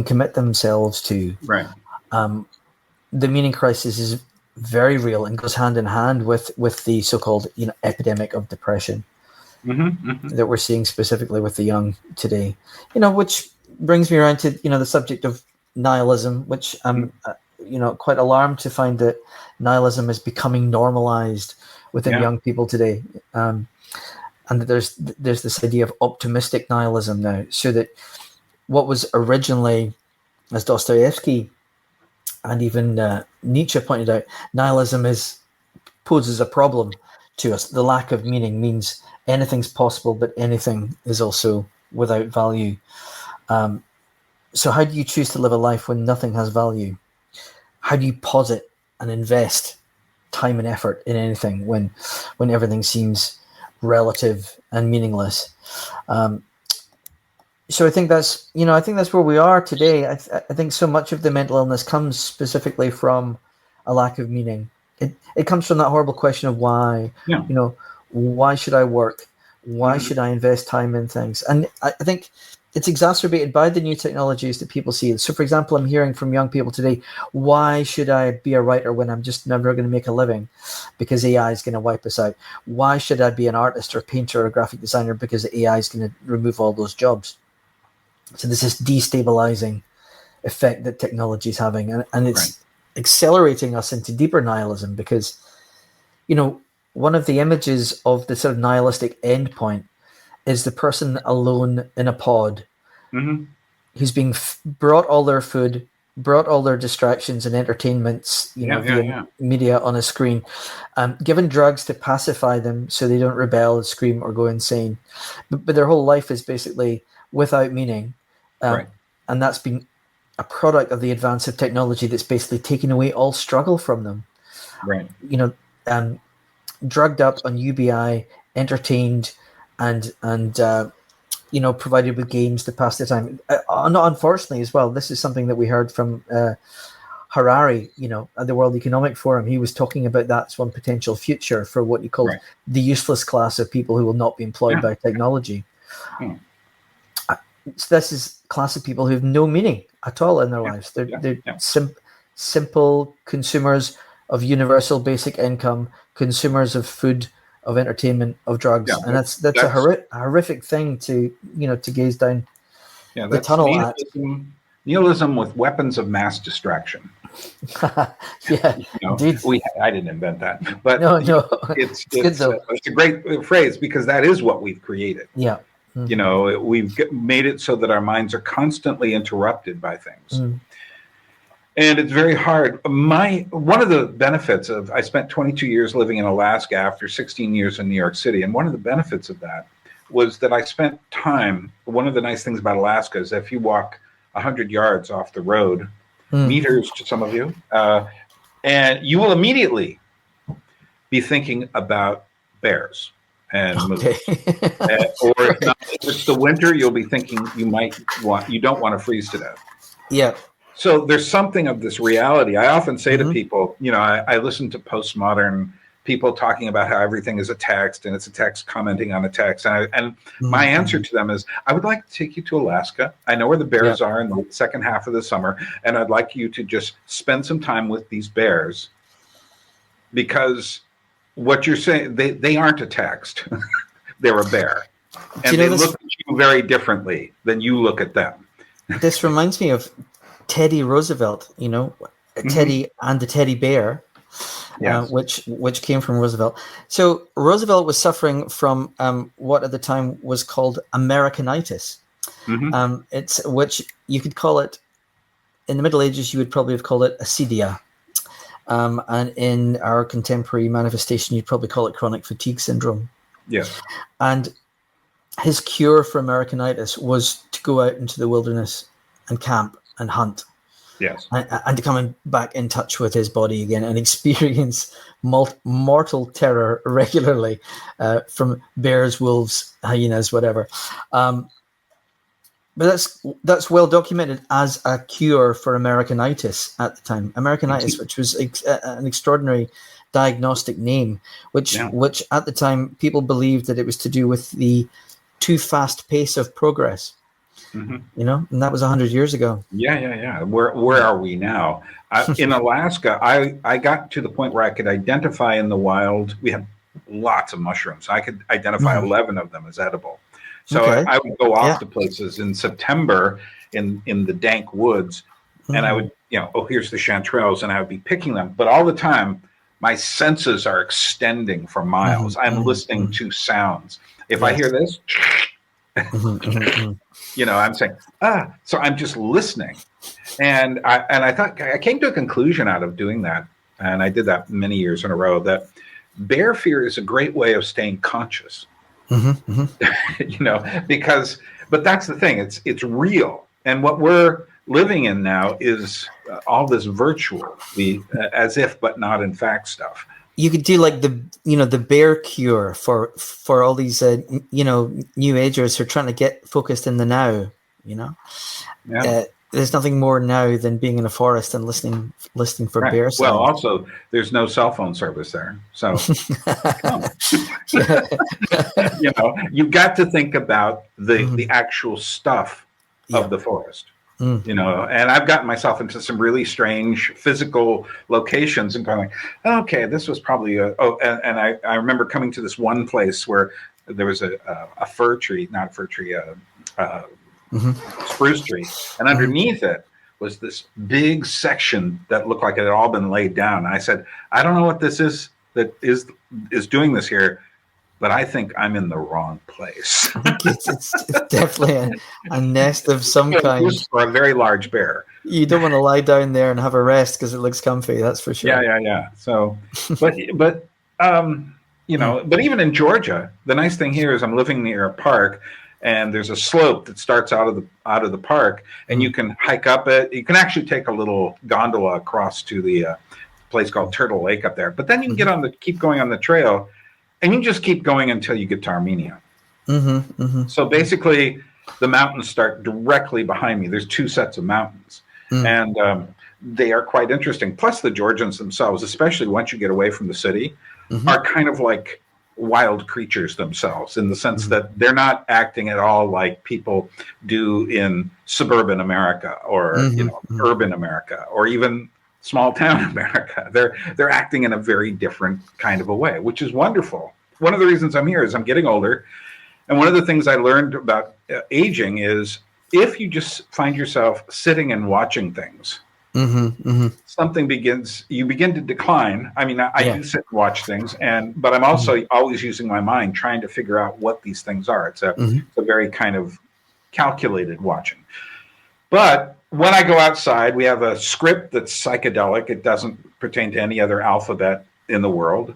Speaker 1: commit themselves to.
Speaker 4: Right.
Speaker 1: The meaning crisis is very real and goes hand in hand with the so-called epidemic of depression that we're seeing specifically with the young today. Which brings me around to the subject of nihilism, which I'm quite alarmed to find that nihilism is becoming normalized within young people today, and that there's this idea of optimistic nihilism now, so that what was originally, as Dostoevsky and even Nietzsche pointed out, nihilism poses a problem to us. The lack of meaning means anything's possible, but anything is also without value. So how do you choose to live a life when nothing has value? How do you posit and invest time and effort in anything when everything seems relative and meaningless? So I think that's where we are today. I think so much of the mental illness comes specifically from a lack of meaning. It comes from that horrible question of why. Why should I work? Why should I invest time in things? And I think it's exacerbated by the new technologies that people see. So, for example, I'm hearing from young people today, why should I be a writer when I'm just never going to make a living because AI is going to wipe us out? Why should I be an artist or painter or graphic designer because AI is going to remove all those jobs? So there's this destabilizing effect that technology is having, and it's accelerating us into deeper nihilism because, one of the images of the sort of nihilistic endpoint is the person alone in a pod who's being brought all their food, brought all their distractions and entertainments, via media on a screen, given drugs to pacify them so they don't rebel, scream, or go insane. But their whole life is basically without meaning. And that's been a product of the advance of technology that's basically taken away all struggle from them.
Speaker 4: Right.
Speaker 1: Drugged up on UBI, entertained, and provided with games to pass the time. Unfortunately, as well, this is something that we heard from Harari, at the World Economic Forum. He was talking about that's one potential future for what he called the useless class of people who will not be employed by technology. So this is a class of people who have no meaning at all in their lives. They're simple consumers of universal basic income, consumers of food, of entertainment, of drugs, and that's a horrific thing to gaze down the tunnel
Speaker 4: nihilism with weapons of mass distraction.
Speaker 1: Indeed.
Speaker 4: I didn't invent that, but
Speaker 1: no,
Speaker 4: it's a great phrase because that is what we've created.
Speaker 1: Yeah.
Speaker 4: We've made it so that our minds are constantly interrupted by things. And it's very hard. One of the benefits of, I spent 22 years living in Alaska after 16 years in New York City. And one of the benefits of that was that I spent time. One of the nice things about Alaska is if you walk 100 yards off the road, meters to some of you, and you will immediately be thinking about bears. And or if it's the winter, you'll be thinking you don't want to freeze to death.
Speaker 1: Yeah.
Speaker 4: So there's something of this reality. I often say to people, I listen to postmodern people talking about how everything is a text and it's a text commenting on a text. And my answer to them is, I would like to take you to Alaska. I know where the bears are in the second half of the summer. And I'd like you to just spend some time with these bears, because what you're saying, they aren't a text. They're a bear. And they look at you very differently than you look at them.
Speaker 1: This reminds me of Teddy Roosevelt, Teddy and the teddy bear, which came from Roosevelt. So Roosevelt was suffering from what at the time was called Americanitis. It's which you could call it in the Middle Ages. You would probably have called it acedia, and in our contemporary manifestation, you'd probably call it chronic fatigue syndrome.
Speaker 4: Yes,
Speaker 1: and his cure for Americanitis was to go out into the wilderness and camp and hunt.
Speaker 4: Yes.
Speaker 1: And to come back in touch with his body again and experience mortal terror regularly from bears, wolves, hyenas, whatever. But that's well documented as a cure for Americanitis at the time. Americanitis, which was an extraordinary diagnostic name, which at the time people believed that it was to do with the too fast pace of progress. And that was 100 years ago.
Speaker 4: Yeah. Where are we now? In Alaska, I got to the point where I could identify in the wild. We have lots of mushrooms. I could identify 11 of them as edible. So I would go off to places in September in the dank woods, and I would, here's the chanterelles, and I would be picking them. But all the time, my senses are extending for miles. I'm listening to sounds. If I hear this, I'm saying, so I'm just listening. And I thought, I came to a conclusion out of doing that, and I did that many years in a row, that bear fear is a great way of staying conscious. Because, but that's the thing, it's real. And what we're living in now is all this virtual, the as if but not in fact stuff.
Speaker 1: You could do like the bear cure for all these new agers who are trying to get focused in the now. There's nothing more now than being in a forest and listening for bear sounds.
Speaker 4: Well, also there's no cell phone service there, so you've got to think about the actual stuff of the forest. And I've gotten myself into some really strange physical locations and going like, okay, this was probably and I remember coming to this one place where there was a spruce tree, and underneath it was this big section that looked like it had all been laid down. And I said, I don't know what this is that is doing this here, but I think I'm in the wrong place.
Speaker 1: It's definitely a nest of some kind.
Speaker 4: For a very large bear.
Speaker 1: You don't want to lie down there and have a rest because it looks comfy. That's for sure.
Speaker 4: Yeah. So, but even in Georgia, the nice thing here is I'm living near a park, and there's a slope that starts out of the park, and you can hike up it. You can actually take a little gondola across to the place called Turtle Lake up there. But then you can keep going on the trail. And you just keep going until you get to Armenia. So basically, the mountains start directly behind me. There's two sets of mountains, and they are quite interesting. Plus, the Georgians themselves, especially once you get away from the city, are kind of like wild creatures themselves, in the sense that they're not acting at all like people do in suburban America or urban America, or even small town America. They're acting in a very different kind of a way, which is wonderful. One of the reasons I'm here is I'm getting older, and one of the things I learned about aging is if you just find yourself sitting and watching things, you begin to decline. I mean, I do sit and watch things, but I'm also always using my mind trying to figure out what these things are. It's a very kind of calculated watching. But when I go outside, we have a script that's psychedelic. It doesn't pertain to any other alphabet in the world.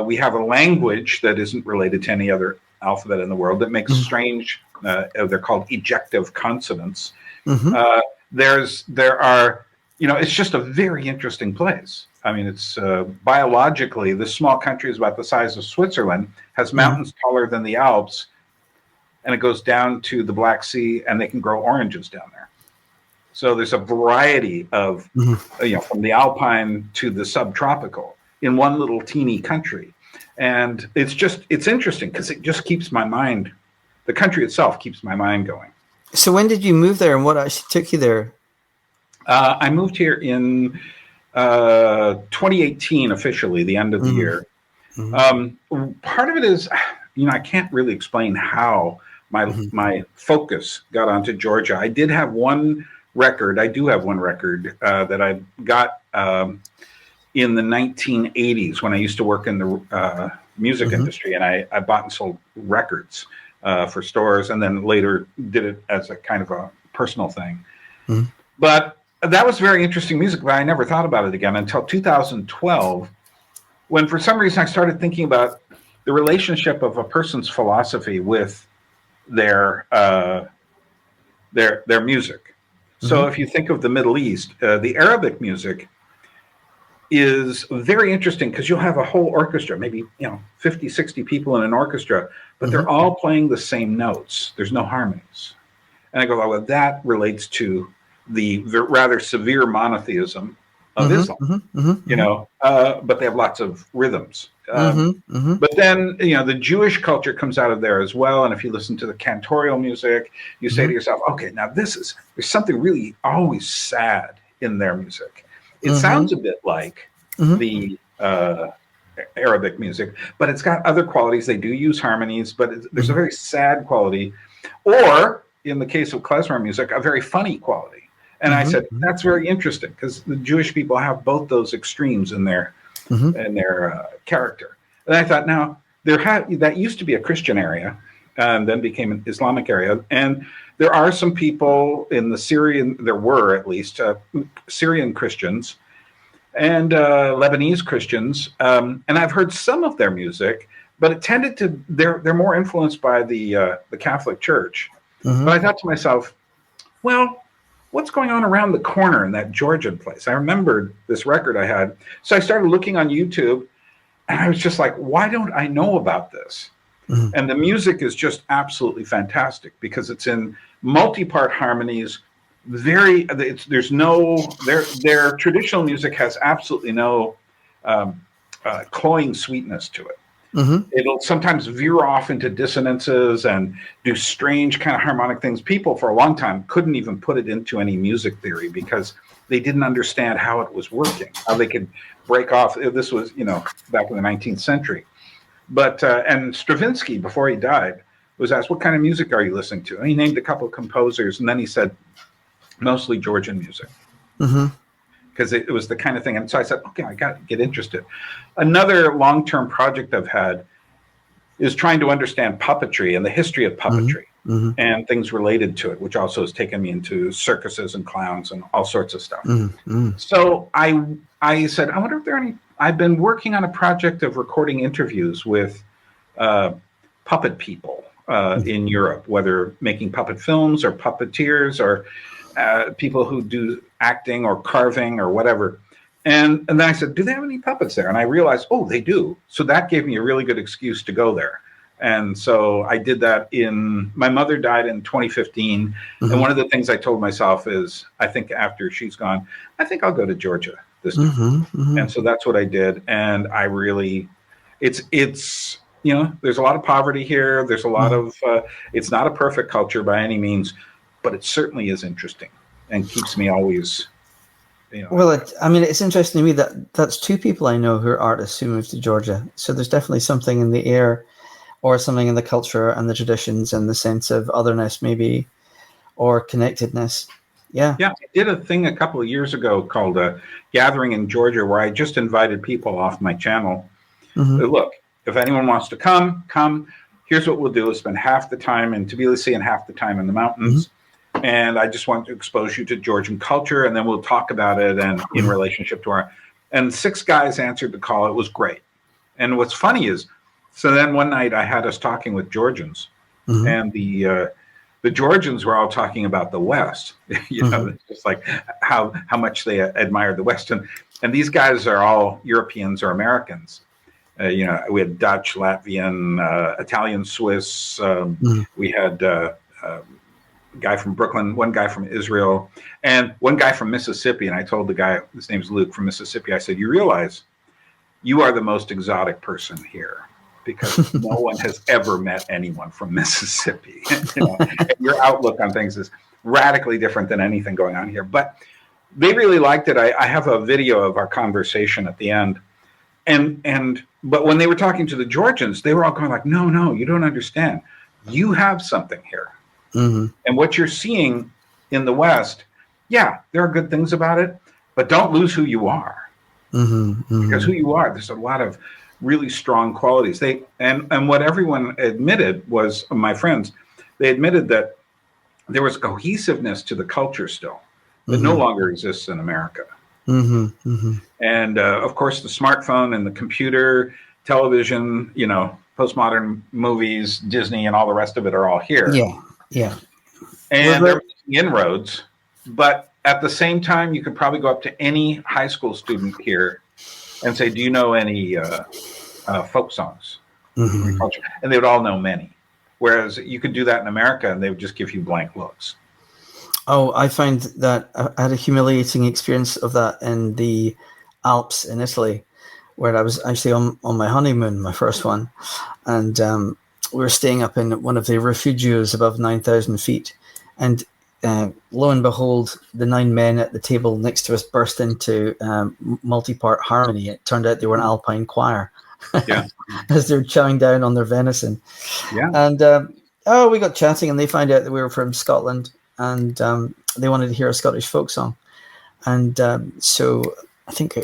Speaker 4: We have a language that isn't related to any other alphabet in the world that makes strange, they're called ejective consonants. There are, it's just a very interesting place. I mean, it's biologically, this small country is about the size of Switzerland, has mountains taller than the Alps, and it goes down to the Black Sea, and they can grow oranges down there. So there's a variety of, from the alpine to the subtropical in one little teeny country. And it's interesting because it just keeps my mind, the country itself keeps my mind going.
Speaker 1: So when did you move there, and what actually took you there?
Speaker 4: I moved here in 2018, officially, the end of the year. Part of it is, I can't really explain how my focus got onto Georgia. I do have one record that I got in the 1980s when I used to work in the music industry, and I bought and sold records for stores, and then later did it as a kind of a personal thing. But that was very interesting music, but I never thought about it again until 2012, when for some reason I started thinking about the relationship of a person's philosophy with their music. So if you think of the Middle East, the Arabic music is very interesting because you'll have a whole orchestra, maybe 50, 60 people in an orchestra, but they're all playing the same notes. There's no harmonies. And I go, well, that relates to the rather severe monotheism of Islam, but they have lots of rhythms. But then, the Jewish culture comes out of there as well. And if you listen to the cantorial music, you say to yourself, okay, now there's something really always sad in their music. It sounds a bit like the Arabic music, but it's got other qualities. They do use harmonies, but there's a very sad quality, or in the case of klezmer music, a very funny quality. And I said, that's very interesting because the Jewish people have both those extremes in their character. And I thought, now that used to be a Christian area, and then became an Islamic area. And there are some people in the Syrian, there were at least Syrian Christians and Lebanese Christians, and I've heard some of their music, but it tended to they're more influenced by the Catholic Church. But I thought to myself, well, what's going on around the corner in that Georgian place? I remembered this record I had. So I started looking on YouTube, and I was just like, why don't I know about this? And the music is just absolutely fantastic because it's in multi-part harmonies. Their traditional music has absolutely no cloying sweetness to it. It'll sometimes veer off into dissonances and do strange kind of harmonic things. People for a long time couldn't even put it into any music theory because they didn't understand how it was working, how they could break off. This was, back in the 19th century. But, and Stravinsky, before he died, was asked, what kind of music are you listening to? And he named a couple of composers, and then he said, mostly Georgian music. Because it was the kind of thing. And so I said, okay, I got to get interested. Another long-term project I've had is trying to understand puppetry and the history of puppetry and things related to it, which also has taken me into circuses and clowns and all sorts of stuff. So I said, I wonder if there are any. I've been working on a project of recording interviews with puppet people in Europe, whether making puppet films or puppeteers or people who do acting or carving or whatever. And then I said, do they have any puppets there? And I realized, oh, they do. So that gave me a really good excuse to go there. And so I did that my mother died in 2015. And one of the things I told myself is, I think after she's gone, I think I'll go to Georgia this time. And so that's what I did. And I really, it's there's a lot of poverty here. There's a lot of, it's not a perfect culture by any means, but it certainly is interesting and keeps me always,
Speaker 1: Well, it's interesting to me that that's two people I know who are artists who moved to Georgia. So there's definitely something in the air or something in the culture and the traditions and the sense of otherness maybe, or connectedness. Yeah. I
Speaker 4: did a thing a couple of years ago called a Gathering in Georgia where I just invited people off my channel. Look, if anyone wants to come. Here's what we'll do is spend half the time in Tbilisi and half the time in the mountains. And I just want to expose you to Georgian culture, and then we'll talk about it and in relationship to and 6 guys answered the call. It was great. And what's funny is, so then one night I had us talking with Georgians, and the Georgians were all talking about the West, it's just like how much they admired the West. And these guys are all Europeans or Americans. We had Dutch, Latvian, Italian, Swiss. We had guy from Brooklyn, one guy from Israel, and one guy from Mississippi. And I told the guy, his name's Luke from Mississippi, I said, you realize you are the most exotic person here because no one has ever met anyone from Mississippi. And your outlook on things is radically different than anything going on here. But they really liked it. I have a video of our conversation at the end. But when they were talking to the Georgians, they were all going like, no, you don't understand. You have something here. Mm-hmm. And what you're seeing in the West, yeah, there are good things about it, but don't lose who you are. Mm-hmm, mm-hmm. Because who you are, there's a lot of really strong qualities. And what everyone admitted was, my friends, they admitted that there was cohesiveness to the culture still that mm-hmm. no longer exists in America. Mm-hmm, mm-hmm. And of course, the smartphone and the computer, television, postmodern movies, Disney, and all the rest of it are all here.
Speaker 1: Yeah.
Speaker 4: And they're making inroads, but at the same time, you could probably go up to any high school student here and say, do you know any folk songs? Mm-hmm. And they would all know many. Whereas you could do that in America and they would just give you blank looks.
Speaker 1: Oh, I find that I had a humiliating experience of that in the Alps in Italy, where I was actually on my honeymoon, my first one. And we were staying up in one of the refugios above 9,000 feet. And lo and behold, the 9 men at the table next to us burst into multi-part harmony. It turned out they were an Alpine choir. Yeah. As they're chowing down on their venison. Yeah. And we got chatting and they found out that we were from Scotland and they wanted to hear a Scottish folk song. And so I think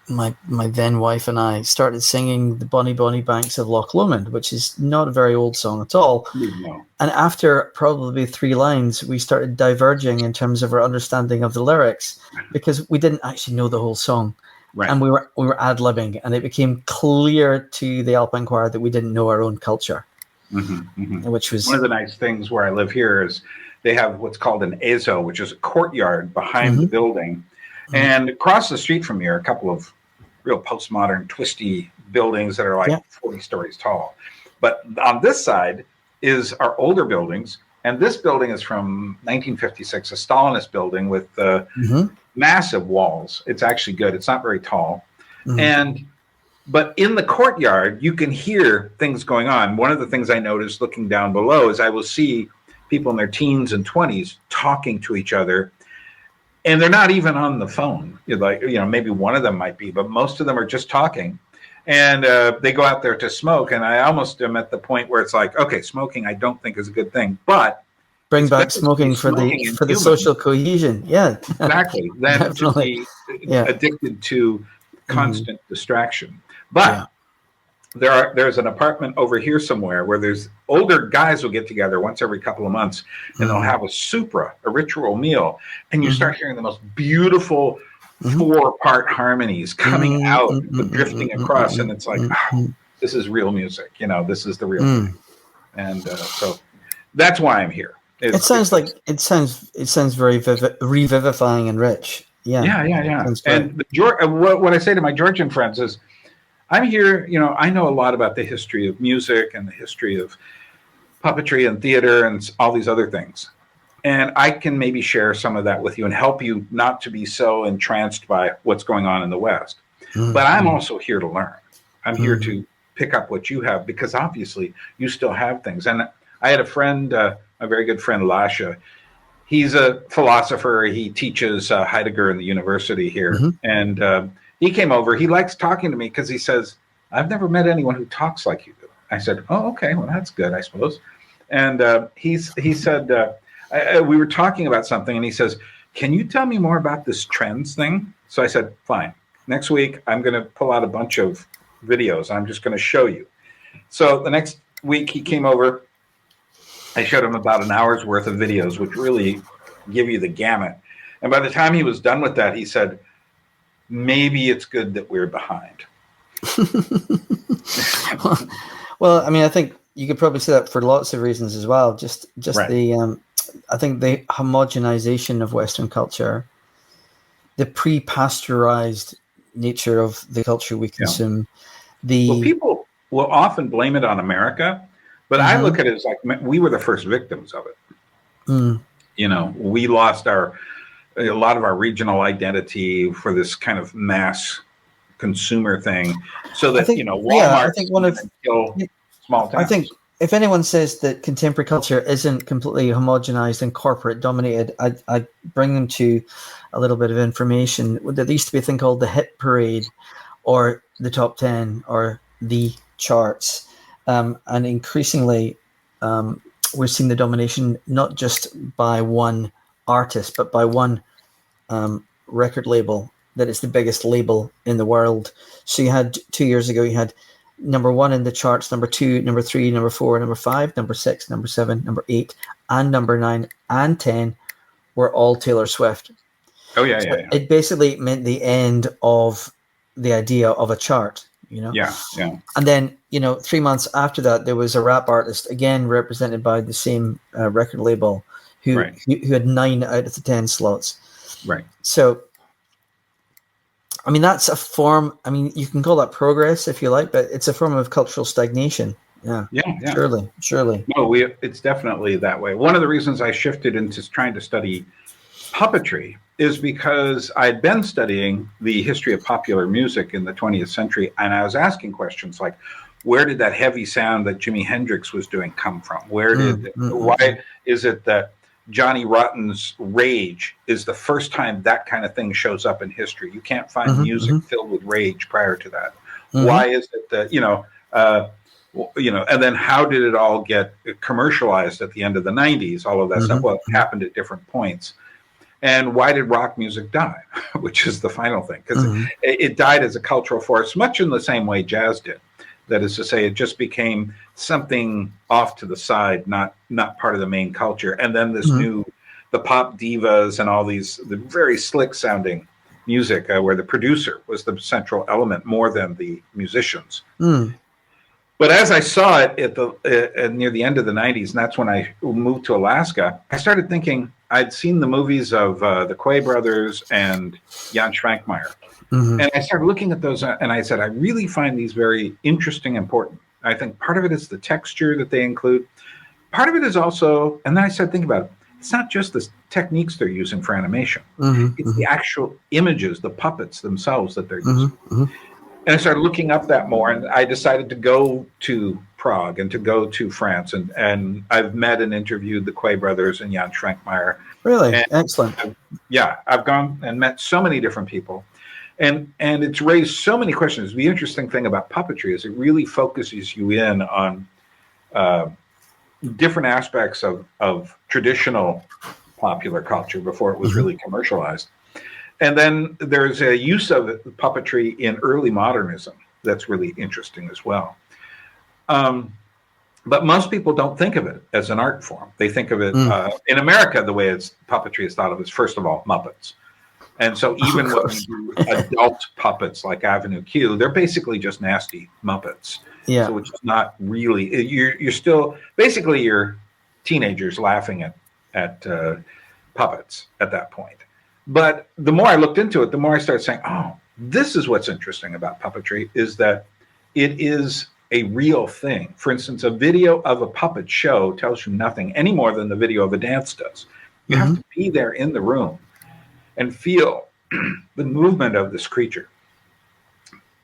Speaker 1: my then wife and I started singing the Bonnie Bonnie Banks of Loch Lomond, which is not a very old song at all. No. And after probably 3 lines, we started diverging in terms of our understanding of the lyrics because we didn't actually know the whole song. Right. And we were ad-libbing, and it became clear to the Alpine Choir that we didn't know our own culture. Mm-hmm, mm-hmm. Which was
Speaker 4: one of the nice things where I live here is they have what's called an ezo, which is a courtyard behind mm-hmm. the building. Mm-hmm. And across the street from here, a couple of real postmodern, twisty buildings that are like 40 stories tall. But on this side is our older buildings. And this building is from 1956, a Stalinist building with mm-hmm. massive walls. It's actually good. It's not very tall. Mm-hmm. But in the courtyard, you can hear things going on. One of the things I noticed looking down below is I will see people in their teens and 20s talking to each other. And they're not even on the phone. Maybe one of them might be, but most of them are just talking. And they go out there to smoke. And I almost am at the point where it's like, okay, smoking I don't think is a good thing, but
Speaker 1: bring back smoking for the social cohesion. Yeah,
Speaker 4: exactly. Then to be addicted to constant mm-hmm. distraction. But there's an apartment over here somewhere where there's older guys will get together once every couple of months and mm-hmm. they'll have a ritual meal, and you mm-hmm. start hearing the most beautiful mm-hmm. 4-part harmonies coming mm-hmm. out, mm-hmm. drifting across, mm-hmm. and it's like, oh, this is real music. This is the real thing. And so that's why I'm here.
Speaker 1: It sounds very revivifying and rich. Yeah.
Speaker 4: And what I say to my Georgian friends is, I'm here, I know a lot about the history of music and the history of puppetry and theater and all these other things. And I can maybe share some of that with you and help you not to be so entranced by what's going on in the West. Mm-hmm. But I'm also here to learn. I'm here to pick up what you have, because obviously you still have things. And I had a friend, a very good friend, Lasha. He's a philosopher. He teaches Heidegger in the university here. Mm-hmm. And he came over. He likes talking to me because he says, I've never met anyone who talks like you do. I said, oh, okay, well, that's good, I suppose. And he said, we were talking about something, and he says, can you tell me more about this trends thing? So I said, fine. Next week, I'm going to pull out a bunch of videos. I'm just going to show you. So the next week, he came over. I showed him about an hour's worth of videos, which really give you the gamut. And by the time he was done with that, he said, maybe it's good that we're behind.
Speaker 1: Well, I mean, I think you could probably say that for lots of reasons as well. Just right. I think the homogenization of Western culture, the pre-pasteurized nature of the culture we consume.
Speaker 4: Well, people will often blame it on America, but mm-hmm. I look at it as like we were the first victims of it. Mm. We lost a lot of our regional identity for this kind of mass consumer thing, so that Walmart
Speaker 1: I think one of
Speaker 4: kill small towns.
Speaker 1: I think if anyone says that contemporary culture isn't completely homogenized and corporate dominated, I bring them to a little bit of information. There used to be a thing called the hit parade, or the top 10, or the charts, and increasingly we're seeing the domination not just by one artist, but by one record label that is the biggest label in the world. So you had 2 years ago, you had number 1 in the charts, number 2, number 3, number 4, number 5, number 6, number 7, number 8, and number 9 and 10 were all Taylor Swift.
Speaker 4: Oh yeah,
Speaker 1: So
Speaker 4: yeah.
Speaker 1: It basically meant the end of the idea of a chart.
Speaker 4: Yeah.
Speaker 1: And then 3 months after that, there was a rap artist, again represented by the same record label, who had 9 out of the 10 slots.
Speaker 4: Right.
Speaker 1: So, I mean, that's a form. I mean, you can call that progress if you like, but it's a form of cultural stagnation. Yeah. Surely.
Speaker 4: No, it's definitely that way. One of the reasons I shifted into trying to study puppetry is because I'd been studying the history of popular music in the 20th century, and I was asking questions like, where did that heavy sound that Jimi Hendrix was doing come from? Why is it that Johnny Rotten's Rage is the first time that kind of thing shows up in history? You can't find music filled with rage prior to that. Why is it that, and then how did it all get commercialized at the end of the 90s? All of that stuff. Well, it happened at different points. And why did rock music die? Which is the final thing, because it died as a cultural force, much in the same way jazz did. That is to say, it just became something off to the side, not part of the main culture. And then this the pop divas and all the very slick sounding music, where the producer was the central element more than the musicians. But as I saw it near the end of the 90s, and that's when I moved to Alaska, I started thinking, I'd seen the movies of the Quay brothers and Jan Schwankmeyer. And I started looking at those, and I said, I really find these very interesting and important. I think part of it is the texture that they include. Part of it is also, and then I started thinking about it, it's not just the techniques they're using for animation. It's the actual images, the puppets themselves that they're using. And I started looking up that more, and I decided to go to Prague and to go to France. And I've met and interviewed the Quay brothers and Jan Schwankmeyer.
Speaker 1: Really? Excellent.
Speaker 4: I've gone and met so many different people. And it's raised so many questions. The interesting thing about puppetry is it really focuses you in on different aspects of traditional popular culture before it was really commercialized. And then there's a use of puppetry in early modernism that's really interesting as well. But most people don't think of it as an art form. They think of it in America, the way puppetry is thought of is, first of all, Muppets. And so even when we do adult puppets like Avenue Q, they're basically just nasty Muppets.
Speaker 1: Yeah.
Speaker 4: So it's not really, you're still, basically you're teenagers laughing at puppets at that point. But the more I looked into it, the more I started saying, oh, this is what's interesting about puppetry, is that it is a real thing. For instance, a video of a puppet show tells you nothing any more than the video of a dance does. You have to be there in the room and feel the movement of this creature.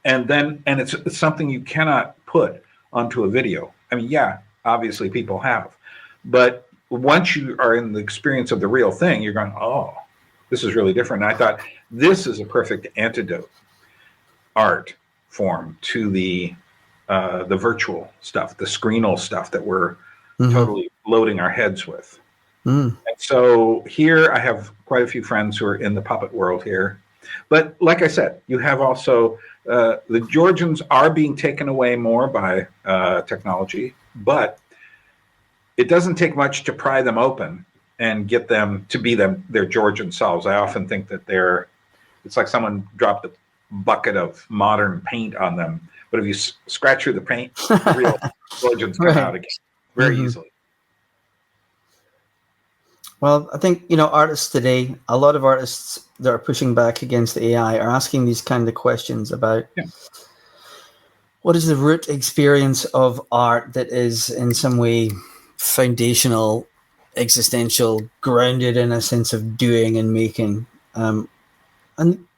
Speaker 4: And it's something you cannot put onto a video. I mean, yeah, obviously people have. But once you are in the experience of the real thing, you're going, oh, this is really different. And I thought this is a perfect antidote art form to the virtual stuff, the screenal stuff that we're totally loading our heads with. And so here I have quite a few friends who are in the puppet world here. But like I said, you have also the Georgians are being taken away more by technology, but it doesn't take much to pry them open and get them to be their Georgian selves. I often think that it's like someone dropped a bucket of modern paint on them, but if you scratch through the paint, the real Georgians come out again very easily.
Speaker 1: Well, I think, artists today, a lot of artists that are pushing back against AI are asking these kind of questions about what is the root experience of art that is in some way foundational existential, grounded in a sense of doing and making. And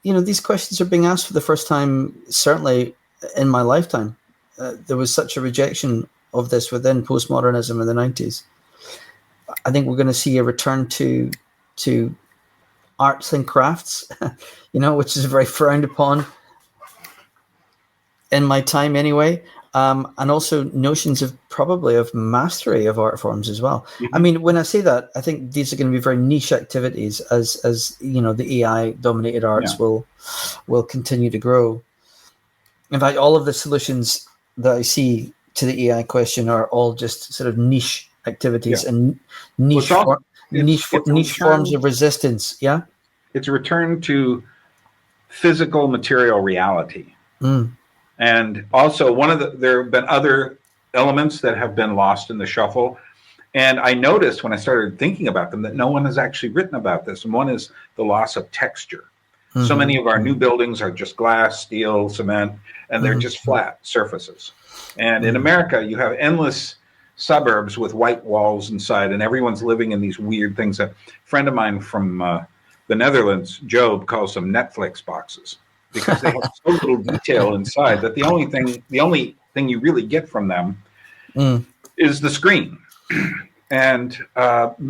Speaker 1: these questions are being asked for the first time, certainly in my lifetime. There was such a rejection of this within postmodernism in the 90s. I think we're going to see a return to arts and crafts, which is very frowned upon in my time anyway. And also notions of mastery of art forms as well. Mm-hmm. I mean, when I say that, I think these are going to be very niche activities as the AI dominated arts will continue to grow. In fact, all of the solutions that I see to the AI question are all just sort of niche activities and niche forms of resistance. Yeah,
Speaker 4: it's a return to physical material reality. And also there have been other elements that have been lost in the shuffle. And I noticed when I started thinking about them that no one has actually written about this. And one is the loss of texture. Mm-hmm. So many of our new buildings are just glass, steel, cement, and they're just flat surfaces. And in America, you have endless suburbs with white walls inside, and everyone's living in these weird things. A friend of mine from the Netherlands, Job, calls them Netflix boxes, because they have so little detail inside that the only thing you really get from them is the screen. And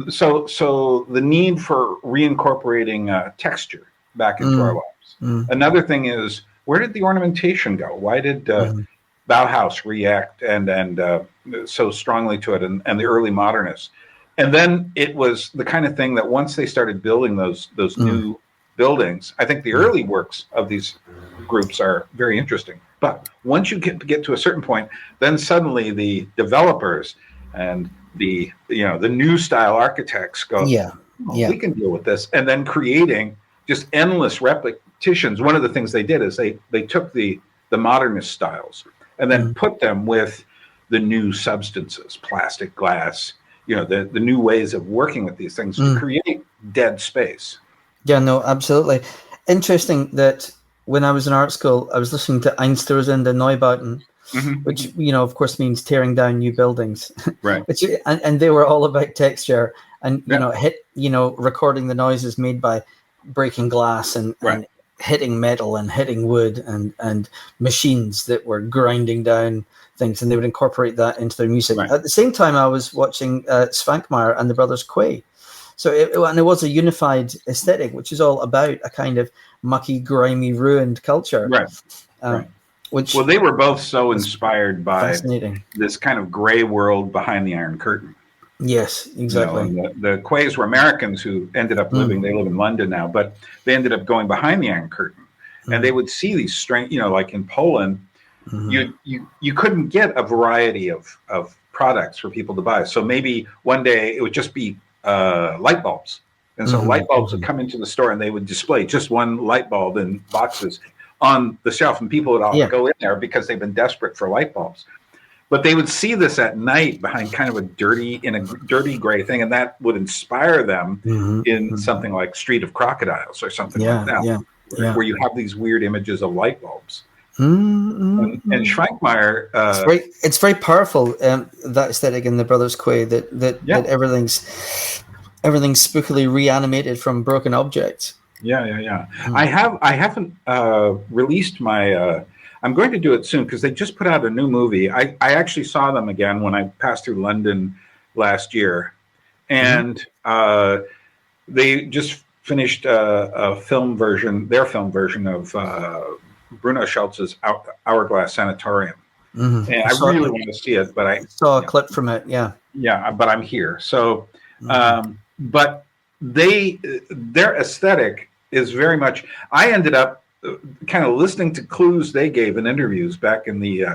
Speaker 4: so the need for reincorporating texture back into our lives. Another thing is, where did the ornamentation go? Why did Bauhaus react and so strongly to it, and the early modernists? And then it was the kind of thing that once they started building those new buildings, I think the early works of these groups are very interesting. But once you get to a certain point, then suddenly the developers and the new style architects go, we can deal with this, and then creating just endless repetitions. One of the things they did is they took the modernist styles and then put them with the new substances, plastic, glass, the new ways of working with these things to create dead space.
Speaker 1: Yeah, no, absolutely. Interesting that when I was in art school, I was listening to Einstürzende Neubauten, which, of course means tearing down new buildings.
Speaker 4: Right.
Speaker 1: and they were all about texture and, recording the noises made by breaking glass and hitting metal and hitting wood and machines that were grinding down things, and they would incorporate that into their music. Right. At the same time, I was watching Svankmajer and the Brothers Quay. So it was a unified aesthetic, which is all about a kind of mucky, grimy, ruined culture.
Speaker 4: Right. Well, they were both so inspired by this kind of gray world behind the Iron Curtain.
Speaker 1: Yes, exactly.
Speaker 4: The Quays were Americans who ended up living. They live in London now, but they ended up going behind the Iron Curtain, and they would see these strange. Like in Poland, you couldn't get a variety of products for people to buy. So maybe one day it would just be light bulbs, and so light bulbs would come into the store, and they would display just one light bulb in boxes on the shelf, and people would all go in there because they've been desperate for light bulbs. But they would see this at night behind kind of a dirty gray thing, and that would inspire them in something like Street of Crocodiles or something like that, where you have these weird images of light bulbs. And Svankmajer,
Speaker 1: it's very powerful, that aesthetic in the Brothers Quay, that everything's spookily reanimated from broken objects. I haven't released my. I'm going to do it soon because they just put out a new movie. I actually saw them again when I passed through London last year, and they just finished their film version of Bruno Schultz's Hourglass Sanatorium. And I really want to see it, but I saw a clip from it. Yeah,
Speaker 4: but I'm here. So, but their aesthetic is very much. I ended up kind of listening to clues they gave in interviews back in the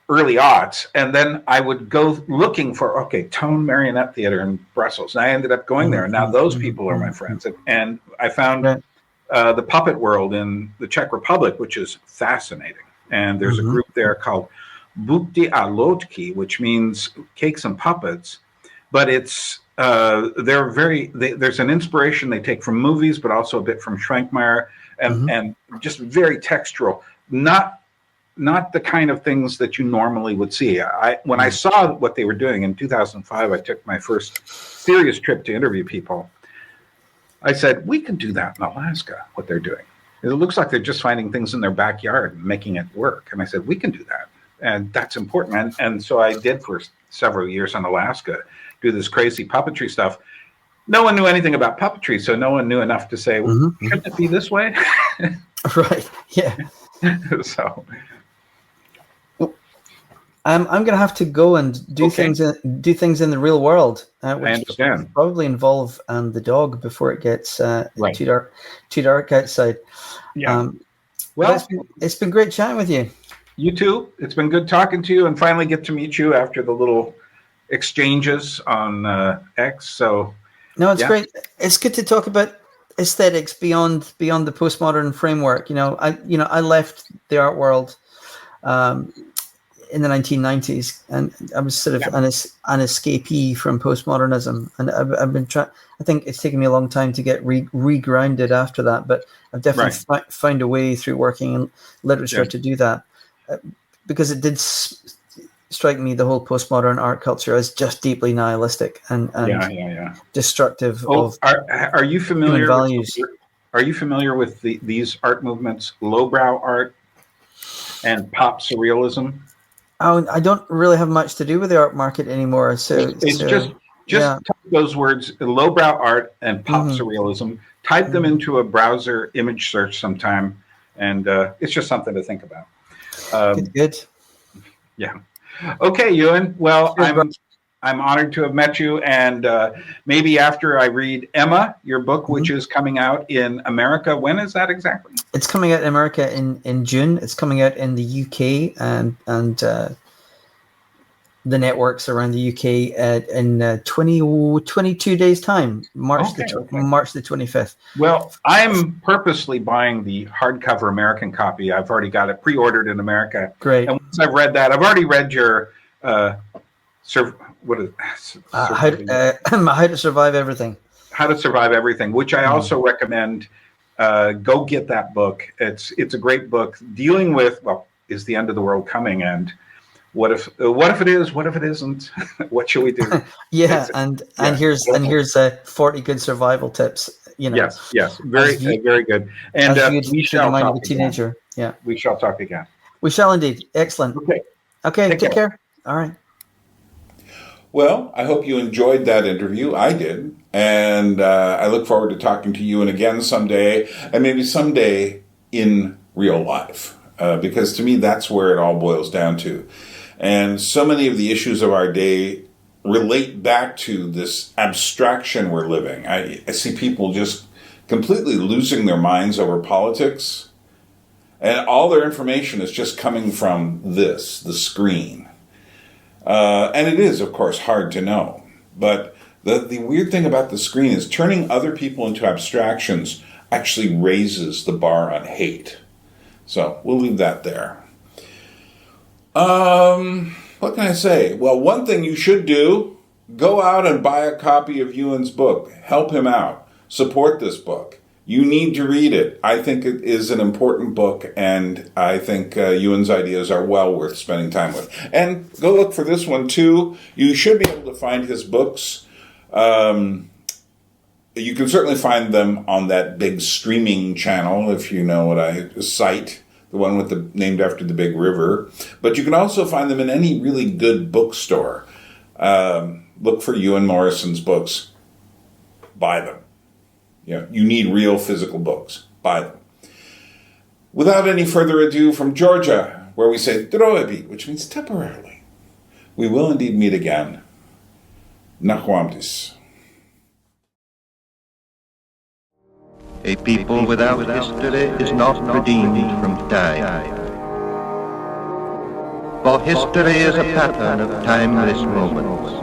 Speaker 4: early aughts, and then I would go looking for Tone Marionette Theater in Brussels, and I ended up going there, and now those people are my friends, and I found the puppet world in the Czech Republic, which is fascinating, and there's a group there called Buchty a Lotky, which means cakes and puppets, but it's there's an inspiration they take from movies, but also a bit from Svankmajer, and just very textural, not not the kind of things that you normally would see. When I saw what they were doing in 2005, I took my first serious trip to interview people. I said, we can do that in Alaska, what they're doing. It looks like they're just finding things in their backyard and making it work. And I said, we can do that. And that's important. And so I did for several years in Alaska, do this crazy puppetry stuff. No one knew anything about puppetry, so no one knew enough to say, well, shouldn't it be this way?
Speaker 1: Right, yeah.
Speaker 4: So
Speaker 1: I'm going to have to go and do things in the real world, which
Speaker 4: I understand.
Speaker 1: probably involve the dog before it gets too dark outside.
Speaker 4: Yeah.
Speaker 1: Well, it's been great chatting with you.
Speaker 4: You too. It's been good talking to you, and finally get to meet you after the little exchanges on X. So
Speaker 1: no, it's great. It's good to talk about aesthetics beyond the postmodern framework. I left the art world in the 1990s, and I was sort of an escapee from postmodernism, and I've been trying. I think it's taken me a long time to get regrounded after that, but I've definitely found a way through working in literature to do that, because it did strike me the whole postmodern art culture as just deeply nihilistic and destructive of
Speaker 4: are you familiar
Speaker 1: human values.
Speaker 4: Are you familiar with these art movements, lowbrow art and pop surrealism?
Speaker 1: Oh, I don't really have much to do with the art market anymore. So
Speaker 4: it's just type those words, lowbrow art and pop surrealism. Type them into a browser image search sometime, and it's just something to think about.
Speaker 1: Good.
Speaker 4: Yeah. Okay, Ewan. Well, I'm honored to have met you, and maybe after I read Emma, your book, which is coming out in America. When is that exactly? It's
Speaker 1: coming out in America in June. It's coming out in the UK and the networks around the UK in 22 days time, March the 25th.
Speaker 4: Well, I'm purposely buying the hardcover American copy. I've already got it pre-ordered in America.
Speaker 1: Great.
Speaker 4: And once I've read that, I've already read your How
Speaker 1: to Survive Everything.
Speaker 4: How to Survive Everything, which I also recommend. Go get that book. It's a great book dealing with, is the end of the world coming, and what if it is? What if it isn't? What should we do?
Speaker 1: Here's 40 good survival tips.
Speaker 4: Yes, very good. And we shall talk again.
Speaker 1: Teenager. Yeah,
Speaker 4: we shall talk again.
Speaker 1: We shall indeed. Excellent. Okay. Take care. All right.
Speaker 3: Well, I hope you enjoyed that interview. I did. And I look forward to talking to you again someday, and maybe someday in real life, because to me, that's where it all boils down to. And so many of the issues of our day relate back to this abstraction we're living. I see people just completely losing their minds over politics, and all their information is just coming from the screen. And it is, of course, hard to know. But the weird thing about the screen is turning other people into abstractions actually raises the bar on hate. So we'll leave that there. What can I say? Well, one thing you should do, go out and buy a copy of Ewan's book. Help him out. Support this book. You need to read it. I think it is an important book, and I think Ewan's ideas are well worth spending time with. And go look for this one, too. You should be able to find his books. You can certainly find them on that big streaming channel, if you know what I cite, the one with named after the big river. But you can also find them in any really good bookstore. Look for Ewan Morrison's books. Buy them. You need real physical books. Buy them. Without any further ado, from Georgia, where we say droebi, which means temporarily, we will indeed meet again. Nachwamtis.
Speaker 5: A people without history is not redeemed from time. For history is a pattern of timeless moments.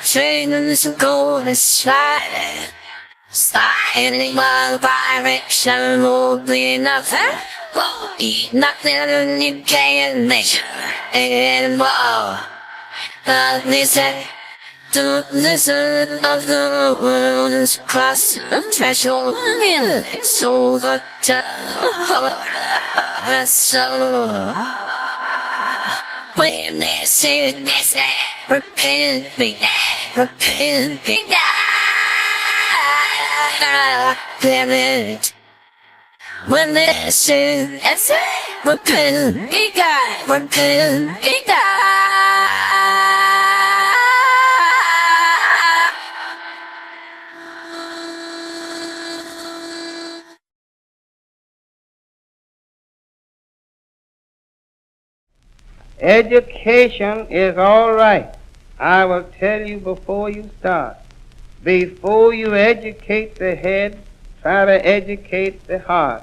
Speaker 6: Trains go to slide. Sliding one direction will be nothing. Nothing you can measure anymore. Listen to listen of the world's cross the threshold. It's over to so. When they say this, repent, be repent, be repent. When they say this, repent, be repent, be
Speaker 7: Education is all right. I will tell you before you start. Before you educate the head, try to educate the heart.